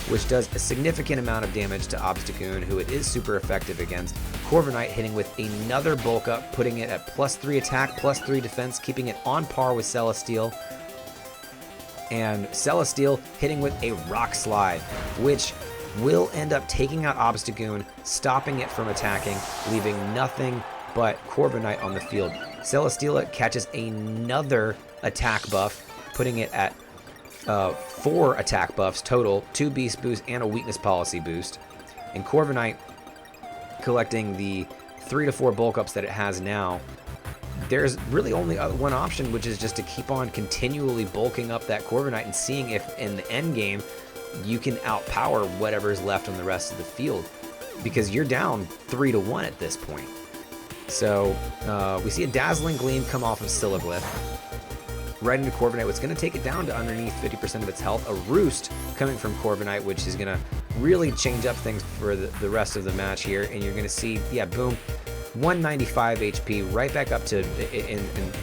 which does a significant amount of damage to Obstagoon, who it is super effective against. Corviknight hitting with another bulk up, putting it at +3 attack, +3 defense, keeping it on par with Celesteela. And Celesteela hitting with a Rock Slide, which will end up taking out Obstagoon, stopping it from attacking, leaving nothing but Corviknight on the field. Celesteela catches another attack buff, putting it at 4 attack buffs total, 2 Beast Boosts and a Weakness Policy boost. And Corviknight collecting the 3 to 4 bulk ups that it has now. There's really only one option, which is just to keep on continually bulking up that Corviknight and seeing if in the end game you can outpower whatever is left on the rest of the field, because you're down 3 to 1 at this point. So we see a Dazzling Gleam come off of Siloglyph right into Corviknight, what's going to take it down to underneath 50% of its health. A Roost coming from Corviknight, which is going to really change up things for the rest of the match here. And you're going to see, yeah, boom, 195 HP, right back up to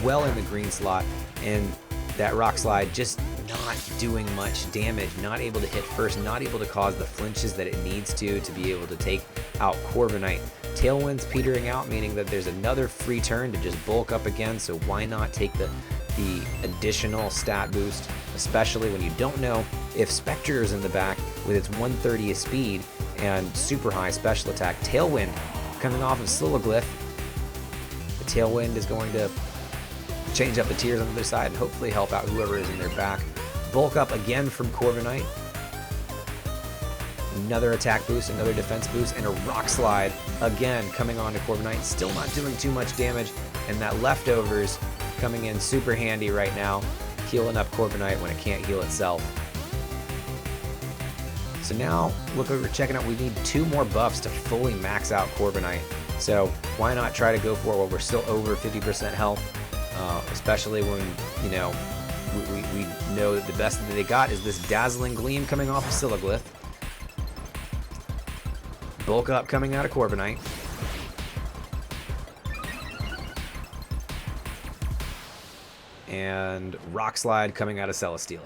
well in the green slot. And that Rock Slide just not doing much damage, not able to hit first, not able to cause the flinches that it needs to be able to take out Corviknight. Tailwind's petering out, meaning that there's another free turn to just bulk up again, so why not take the additional stat boost, especially when you don't know if Spectre is in the back with its 130 speed and super high special attack. Tailwind coming off of Siloglyph. The Tailwind is going to change up the tiers on the other side and hopefully help out whoever is in their back. Bulk up again from Corviknight. Another attack boost, another defense boost, and a Rock Slide again coming on to Corviknight. Still not doing too much damage, and that Leftovers coming in super handy right now, healing up Corviknight when it can't heal itself. So now, look what we're checking out. We need 2 more buffs to fully max out Corviknight. So why not try to go for it while we're still over 50% health, especially when, you know, we know that the best that they got is this Dazzling Gleam coming off of Siloglyph. Bulk up coming out of Corviknight. And Rock Slide coming out of Celesteela.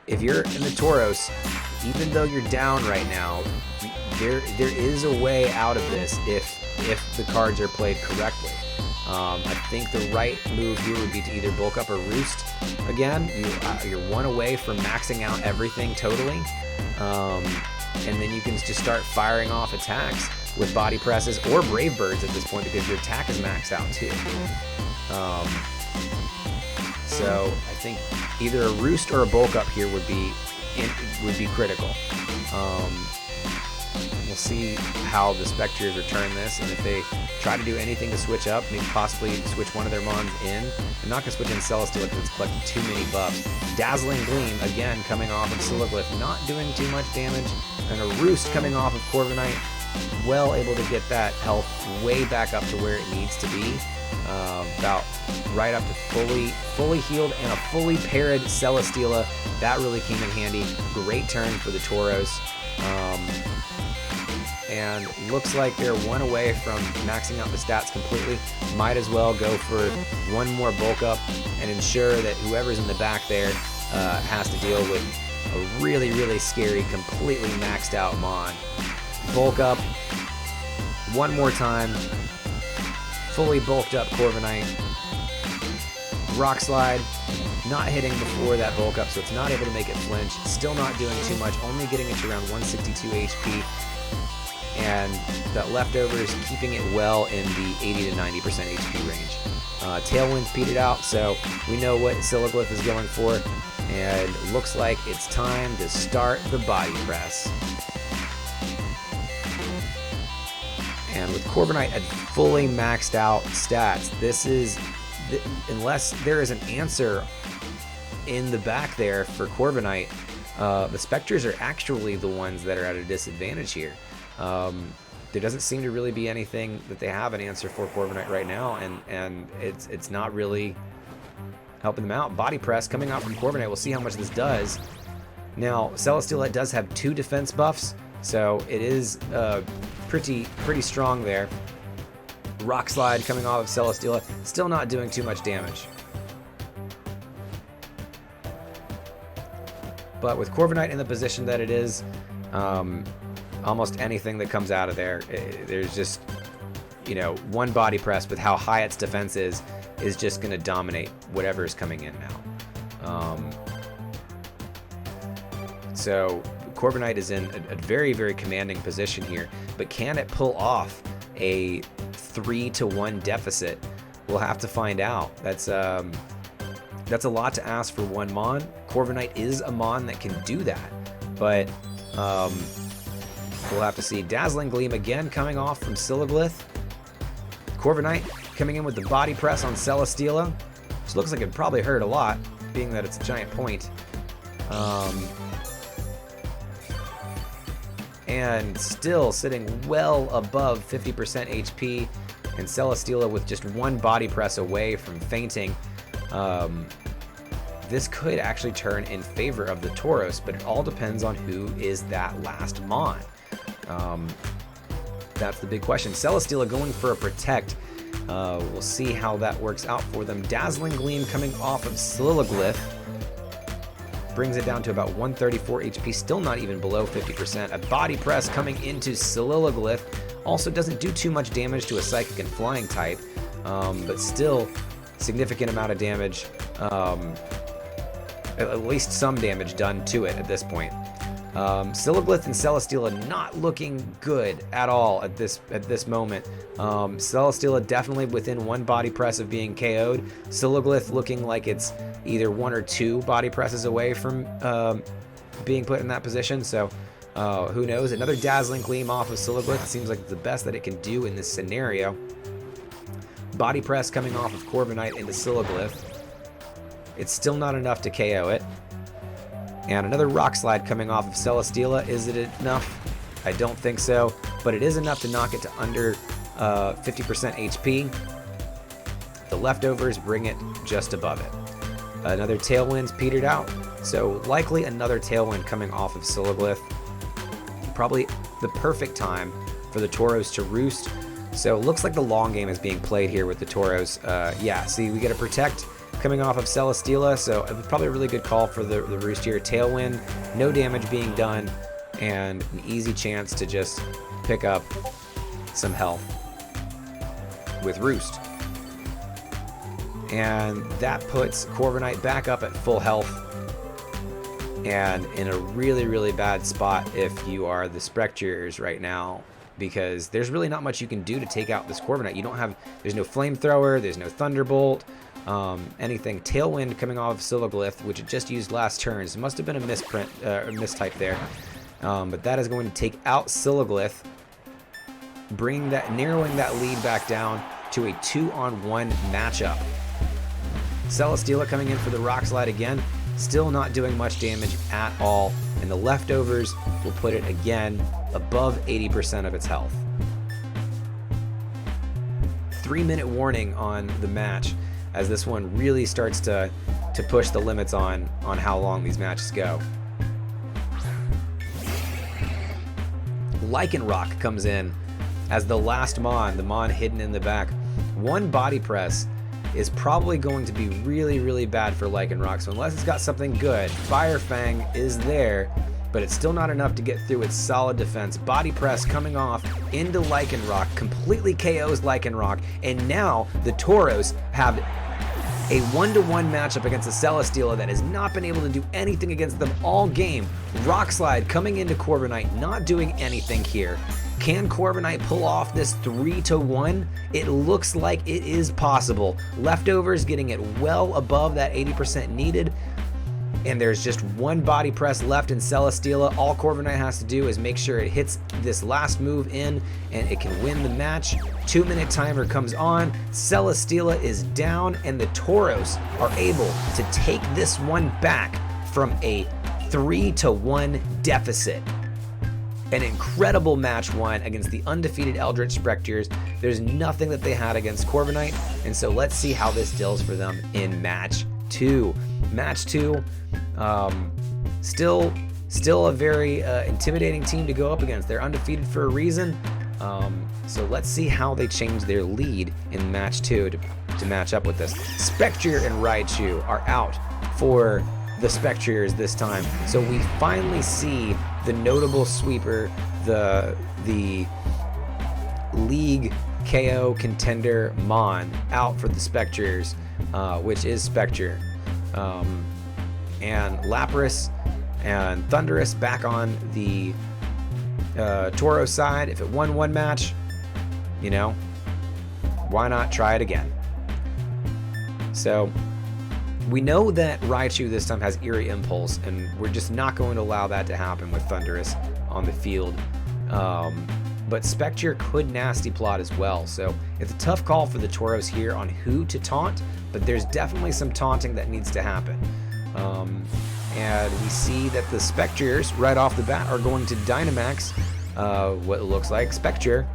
If you're in the Tauros, even though you're down right now, there is a way out of this if the cards are played correctly. I think the right move here would be to either bulk up or Roost again. You're 1 away from maxing out everything totally. And then you can just start firing off attacks with body presses or Brave Birds at this point, because your attack is maxed out too. So I think either a Roost or a bulk up here would be critical. We'll see how the Spectriers return this, and if they try to do anything to switch up, maybe possibly switch one of their mons in. They're not going to switch in Celesteela because it's collected too many buffs. Dazzling Gleam, again, coming off of Silaglyph, not doing too much damage. And a Roost coming off of Corviknight, well able to get that health way back up to where it needs to be. About right up to fully healed, and a fully parried Celesteela. That really came in handy. Great turn for the Tauros. And looks like they're one away from maxing out the stats completely. Might as well go for one more bulk up and ensure that whoever's in the back there has to deal with a really, really scary, completely maxed out Mon. Bulk up one more time. Fully bulked up Corviknight. Rock Slide, not hitting before that bulk up, so it's not able to make it flinch. Still not doing too much, only getting it to around 162 HP. And that leftovers keeping it well in the 80 to 90% HP range. Tailwind's petered out, so we know what Silaglyph is going for. And looks like it's time to start the body press. And with Corviknight at fully maxed out stats, this is, unless there is an answer in the back there for Corviknight, the Spectres are actually the ones that are at a disadvantage here. There doesn't seem to really be anything that they have an answer for Corviknight right now, and it's not really helping them out. Body press coming out from Corviknight. We'll see how much this does. Now, Celesteela does have 2 defense buffs, so it is pretty strong there. Rock Slide coming off of Celesteela, still not doing too much damage. But with Corviknight in the position that it is, almost anything that comes out of there, there's just, you know, one body press with how high its defense is just going to dominate whatever is coming in now. So Corviknight is in a very, very commanding position here, but can it pull off a 3-1 deficit? We'll have to find out. That's a lot to ask for one Mon. Corviknight is a Mon that can do that, but we'll have to see. Dazzling Gleam again coming off from Silaglyph. Corviknight coming in with the body press on Celesteela, which looks like it probably hurt a lot, being that it's a giant point. And still sitting well above 50% HP, and Celesteela with just one body press away from fainting. This could actually turn in favor of the Tauros, but it all depends on who is that last Mon. That's the big question. Celesteela going for a Protect. We'll see how that works out for them. Dazzling Gleam coming off of Silaglyph brings it down to about 134 HP, still not even below 50%. A body press coming into Silaglyph also doesn't do too much damage to a psychic and flying type, but still significant amount of damage, at least some damage done to it at this point. Silaglyph and Celesteela not looking good at all at this moment. Celesteela definitely within one body press of being KO'd. Silaglyph looking like it's either 1 or 2 body presses away from being put in that position. So who knows? Another Dazzling Gleam off of Silaglyph. It seems like the best that it can do in this scenario. Body press coming off of Corviknight into Silaglyph. It's still not enough to KO it. And another Rock Slide coming off of Celesteela. Is it enough? I don't think so, but it is enough to knock it to under 50% HP. The leftovers bring it just above it. Another Tailwind's petered out, so likely another Tailwind coming off of Silaglyph. Probably the perfect time for the Tauros to roost. So it looks like the long game is being played here with the Tauros. Yeah, see, we get a Protect coming off of Celesteela, so it was probably a really good call for the roost here. Tailwind, no damage being done, and an easy chance to just pick up some health with roost. And that puts Corviknight back up at full health and in a really, really bad spot if you are the Spectriers right now, because there's really not much you can do to take out this Corviknight. You don't have, there's no Flamethrower, there's no Thunderbolt, anything. Tailwind coming off of Silaglyph, which it just used last turn. So it must have been a mistype there. But that is going to take out Silaglyph. narrowing that lead back down to a 2-on-1 matchup. Celesteela coming in for the Rock Slide again, still not doing much damage at all, and the leftovers will put it again above 80% of its health. 3-minute warning on the match as this one really starts to push the limits on how long these matches go. Lycanroc comes in as the last Mon, the Mon hidden in the back. One body press is probably going to be really, really bad for Lycanroc, so unless it's got something good, Fire Fang is there, but it's still not enough to get through its solid defense. Body press coming off into Lycanroc, completely KOs Lycanroc, and now the Tauros have a 1-to-1 matchup against a Celesteela that has not been able to do anything against them all game. Rock Slide coming into Corviknight, not doing anything here. Can Corviknight pull off this 3-to-1? It looks like it is possible. Leftovers getting it well above that 80% needed. And there's just one body press left in Celesteela. All Corviknight has to do is make sure it hits this last move in and it can win the match. 2-minute timer comes on. Celesteela is down and the Tauros are able to take this one back from a 3-to-1 deficit. An incredible match won against the undefeated Eldrich Spectriers. There's nothing that they had against Corviknight, and so let's see how this deals for them in match 2. Match 2, still a very intimidating team to go up against. They're undefeated for a reason, so let's see how they change their lead in match 2 to match up with this. Spectrier and Raichu are out for the Spectriers this time, so we finally see the notable sweeper, the league KO contender Mon out for the Spectriers, which is Spectrier. And Lapras and Thundurus back on the Tauros side. If it won one match, you know, why not try it again? So we know that Raichu this time has Eerie Impulse, and we're just not going to allow that to happen with Thundurus on the field. But Spectrier could Nasty Plot as well, so it's a tough call for the Tauros here on who to taunt, but there's definitely some taunting that needs to happen. And we see that the Spectriers, right off the bat, are going to Dynamax, what it looks like, Spectrier.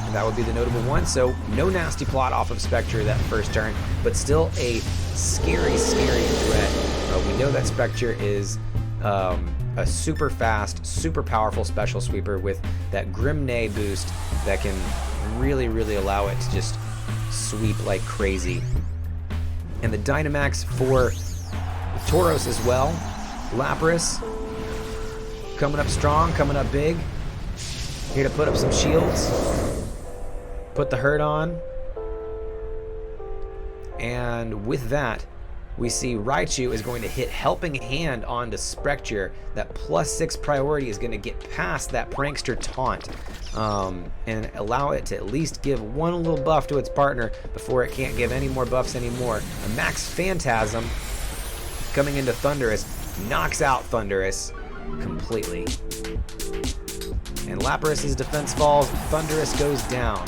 And that would be the notable one, so no Nasty Plot off of Spectrier that first turn, but still a scary, scary threat. We know that Spectrier is a super fast, super powerful special sweeper with that Grim Neigh boost that can really, really allow it to just sweep like crazy. And the Dynamax for Tauros as well. Lapras coming up strong, coming up big. Here to put up some shields. Put the hurt on. And with that, we see Raichu is going to hit Helping Hand onto Spectrier. That +6 priority is going to get past that Prankster taunt and allow it to at least give one little buff to its partner before it can't give any more buffs anymore. A Max Phantasm coming into Thundurus knocks out Thundurus completely. And Lapras' defense falls, Thundurus goes down.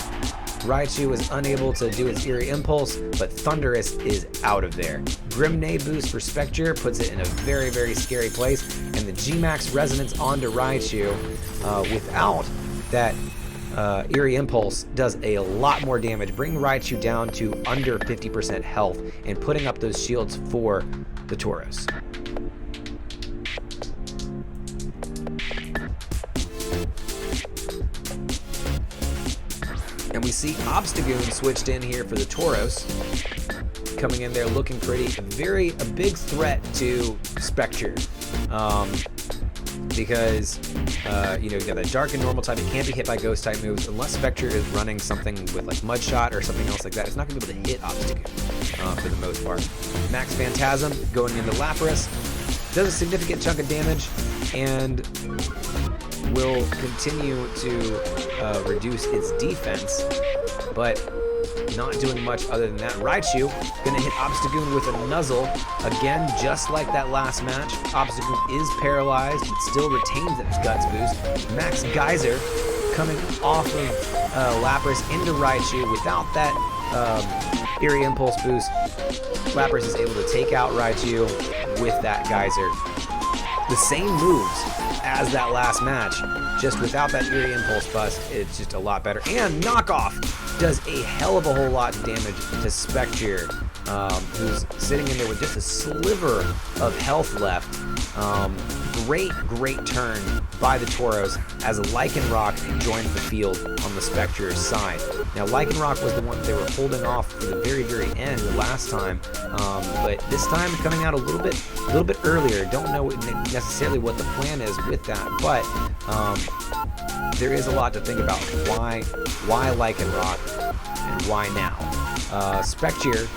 Raichu is unable to do its Eerie Impulse, but Thundurus is out of there. Grim Neigh boost for Spectrier puts it in a very, very scary place, and the G-Max Resonance onto Raichu without that Eerie Impulse does a lot more damage, bringing Raichu down to under 50% health and putting up those shields for the Tauros. And we see Obstagoon switched in here for the Tauros. Coming in there looking pretty. A big threat to Spectrier. Because, you know, you got that Dark and Normal type. It can't be hit by Ghost type moves unless Spectrier is running something with like Mud Shot or something else like that. It's not going to be able to hit Obstagoon for the most part. Max Phantasm going into Lapras. Does a significant chunk of damage and will continue to reduce its defense, but not doing much other than that. Raichu gonna hit Obstagoon with a Nuzzle. Again, just like that last match, Obstagoon is paralyzed, but still retains its Guts boost. Max Geyser coming off of Lapras into Raichu without that Eerie Impulse boost. Lapras is able to take out Raichu with that Geyser. The same moves as that last match, just without that Eerie Impulse bust. It's just a lot better. And Knockoff does a hell of a whole lot of damage to Spectrier, who's sitting in there with just a sliver of health left. Great turn by the Tauros as Lycanroc joined the field on the Spectrier side. Now Lycanroc was the one they were holding off for the very end the last time, but this time coming out a little bit earlier. Don't know necessarily what the plan is with that, but there is a lot to think about. Why Lycanroc and why now? Spectrier,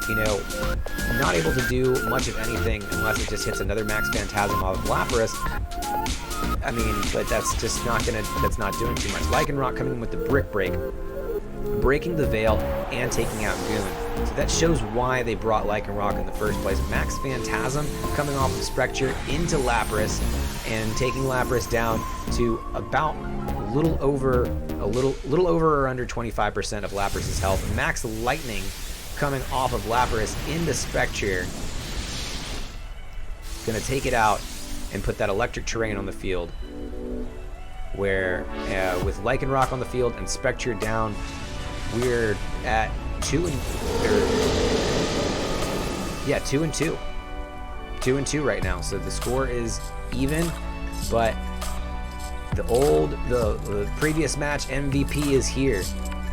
you know, not able to do much of anything unless it just hits another Max Phantasm off of Lapras. I mean, but that's just not doing too much. Lycanroc coming in with the Brick Break, breaking the Veil and taking out Goon. So that shows why they brought Lycanroc in the first place. Max Phantasm coming off of Spectrier into Lapras and taking Lapras down to about a little over or under 25% of Lapras' health. Max Lightning coming off of Lapras into Spectrier. Gonna take it out and put that electric terrain on the field, where with Lycanroc on the field and Spectrier down, we're at 2 and 2. 2 and 2 right now. So the score is even, but the previous match MVP is here,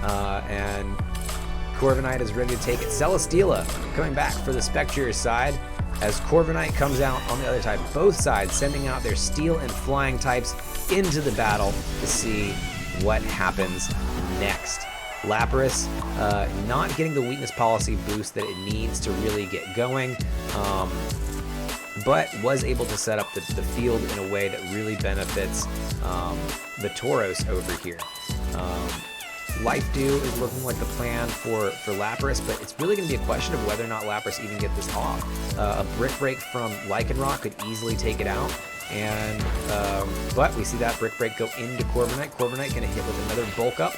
and Corviknight is ready to take it. Celesteela coming back for the Spectrier side as Corviknight comes out on the other side. Both sides sending out their Steel and Flying types into the battle to see what happens next. Lapras not getting the weakness policy boost that it needs to really get going, but was able to set up the field in a way that really benefits the Tauros over here. Life Dew is looking like the plan for Lapras, but it's really going to be a question of whether or not Lapras even get this off. A Brick Break from Lycanroc could easily take it out, and but we see that Brick Break go into Corviknight. Corviknight going to hit with another Bulk Up.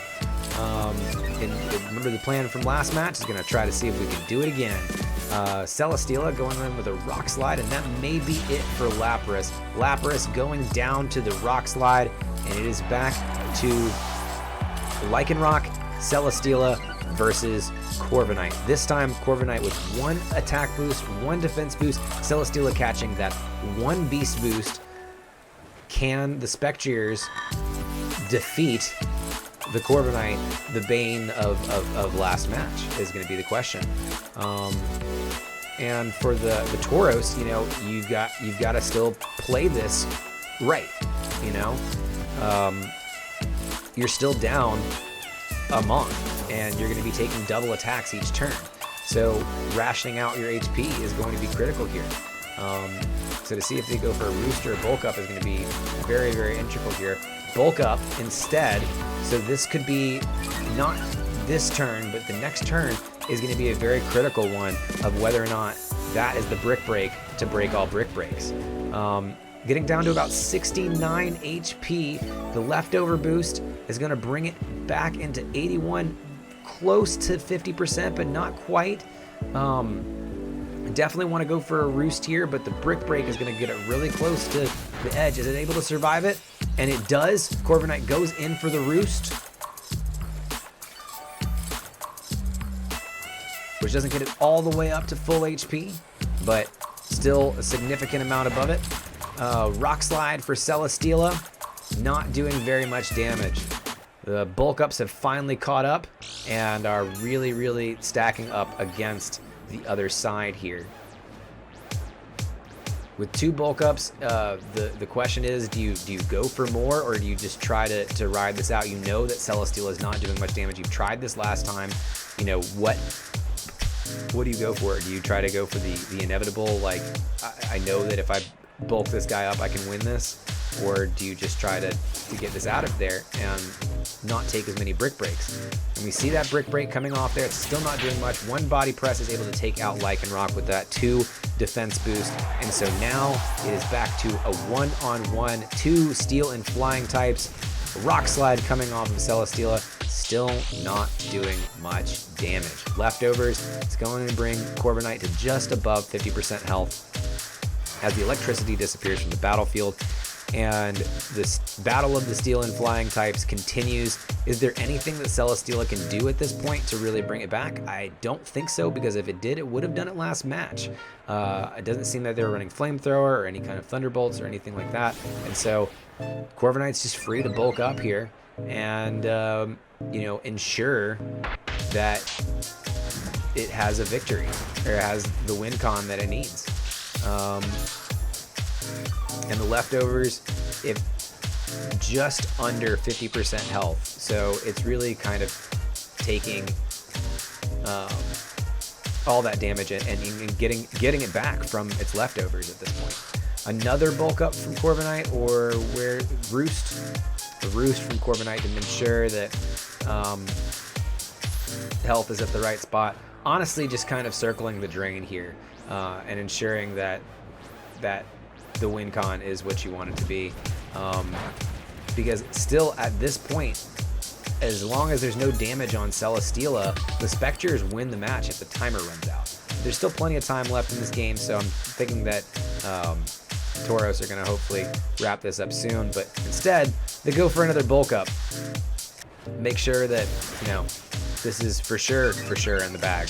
And remember the plan from last match is going to try to see if we can do it again. Celesteela going in with a Rock Slide, and that may be it for Lapras. Lapras going down to the Rock Slide, and it is back to Lycanroc, Celesteela versus Corviknight. This time, Corviknight with 1 attack boost, 1 defense boost, Celesteela catching that 1 beast boost. Can the Spectriers defeat the Corviknight, the bane of last match, is going to be the question. And for the Tauros, you know, you've got to still play this right. You know, you're still down a Mon, and you're going to be taking double attacks each turn. So rationing out your HP is going to be critical here. So to see if they go for a Rooster or Bulk Up is going to be very integral here. Bulk Up instead, so this could be not this turn, but the next turn is going to be a very critical one of whether or not that is the Brick Break to break all Brick Breaks. Getting down to about 69 HP. The leftover boost is going to bring it back into 81, close to 50%, but not quite. Definitely want to go for a Roost here, but the Brick Break is going to get it really close to the edge. Is it able to survive it? And it does. Corviknight goes in for the Roost, which doesn't get it all the way up to full HP, but still a significant amount above it. Rock Slide for Celesteela, not doing very much damage. The Bulk Ups have finally caught up and are really stacking up against the other side here. With 2 Bulk Ups, the question is, do you go for more, or do you just try to ride this out? You know that Celesteela is not doing much damage. You've tried this last time. You know, what do you go for? Do you try to go for the inevitable, like, I know that if I bulk this guy up, I can win this? or do you just try to get this out of there and not take as many brick breaks? And we see that brick break coming off there. It's still not doing much. One body press is able to take out Lycanroc with that 2 defense boost. And so now it is back to a 1-on-1, 2 steel and flying types. Rock Slide coming off of Celesteela, still not doing much damage. Leftovers, it's going to bring Corviknight to just above 50% health as the electricity disappears from the battlefield. And this battle of the steel and flying types continues. Is there anything that Celesteela can do at this point to really bring it back? I don't think so, because if it did, it would have done it last match. It doesn't seem that they were running Flamethrower or any kind of Thunderbolts or anything like that. And so Corviknight's just free to bulk up here and, you know, ensure that it has a victory, or it has the win con that it needs. And the leftovers, if just under 50% health, so it's really kind of taking all that damage and getting it back from its leftovers at this point. Another bulk up from Corviknight, or where Roost from Corviknight to ensure that health is at the right spot. Honestly, just kind of circling the drain here and ensuring that the win con is what you want it to be, because still at this point, as long as there's no damage on Celesteela, the Spectriers win the match if the timer runs out. There's still plenty of time left in this game, so I'm thinking that Tauros are going to hopefully wrap this up soon, but instead they go for another bulk up. Make sure that, you know, this is for sure in the bag.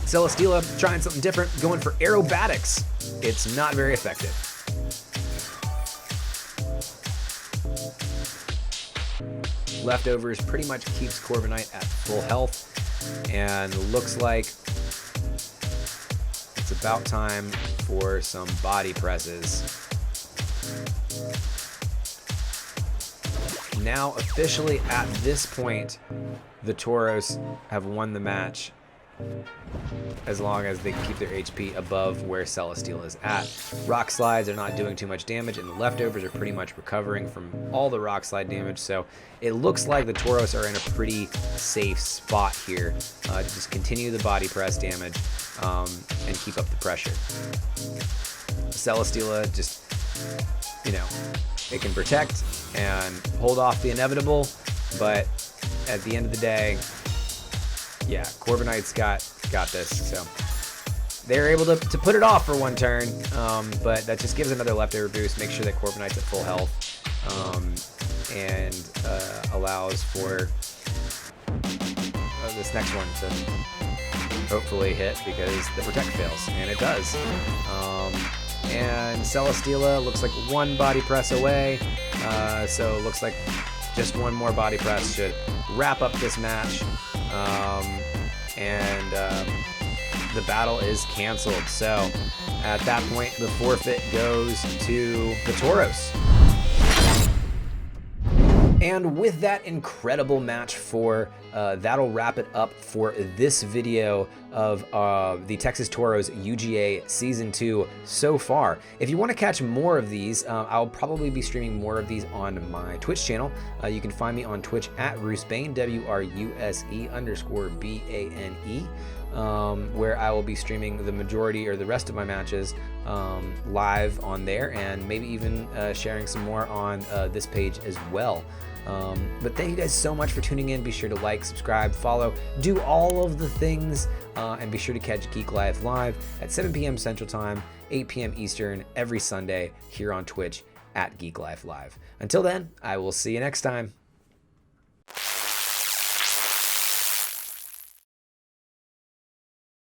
Celesteela trying something different, going for aerobatics. It's not very effective. Leftovers pretty much keeps Corviknight at full health, and looks like it's about time for some body presses. Now officially at this point, the Tauros have won the match, as long as they can keep their HP above where Celesteela is at. Rock Slides are not doing too much damage, and the leftovers are pretty much recovering from all the Rock Slide damage, so it looks like the Tauros are in a pretty safe spot here to just continue the body press damage and keep up the pressure. Celesteela just, you know, it can protect and hold off the inevitable, but at the end of the day, yeah, Corviknight's got this, so they're able to put it off for one turn, but that just gives another leftover boost, make sure that Corviknight's at full health, and allows for this next one to hopefully hit, because the protect fails, and it does. And Celesteela looks like one body press away, so it looks like just one more body press should wrap up this match. The battle is canceled. So at that point, the forfeit goes to the Tauros. And with that incredible match 4, that'll wrap it up for this video of the Texas Tauros UGA Season 2 so far. If you want to catch more of these, I'll probably be streaming more of these on my Twitch channel. You can find me on Twitch at Rusebane, WRUSE_BANE, where I will be streaming the majority or the rest of my matches live on there, and maybe even sharing some more on this page as well. But thank you guys so much for tuning in. Be sure to like, subscribe, follow, do all of the things, and be sure to catch Geek Life live at 7 p.m. Central Time, 8 p.m. Eastern every Sunday here on Twitch at Geek Life Live. Until then, I will see you next time.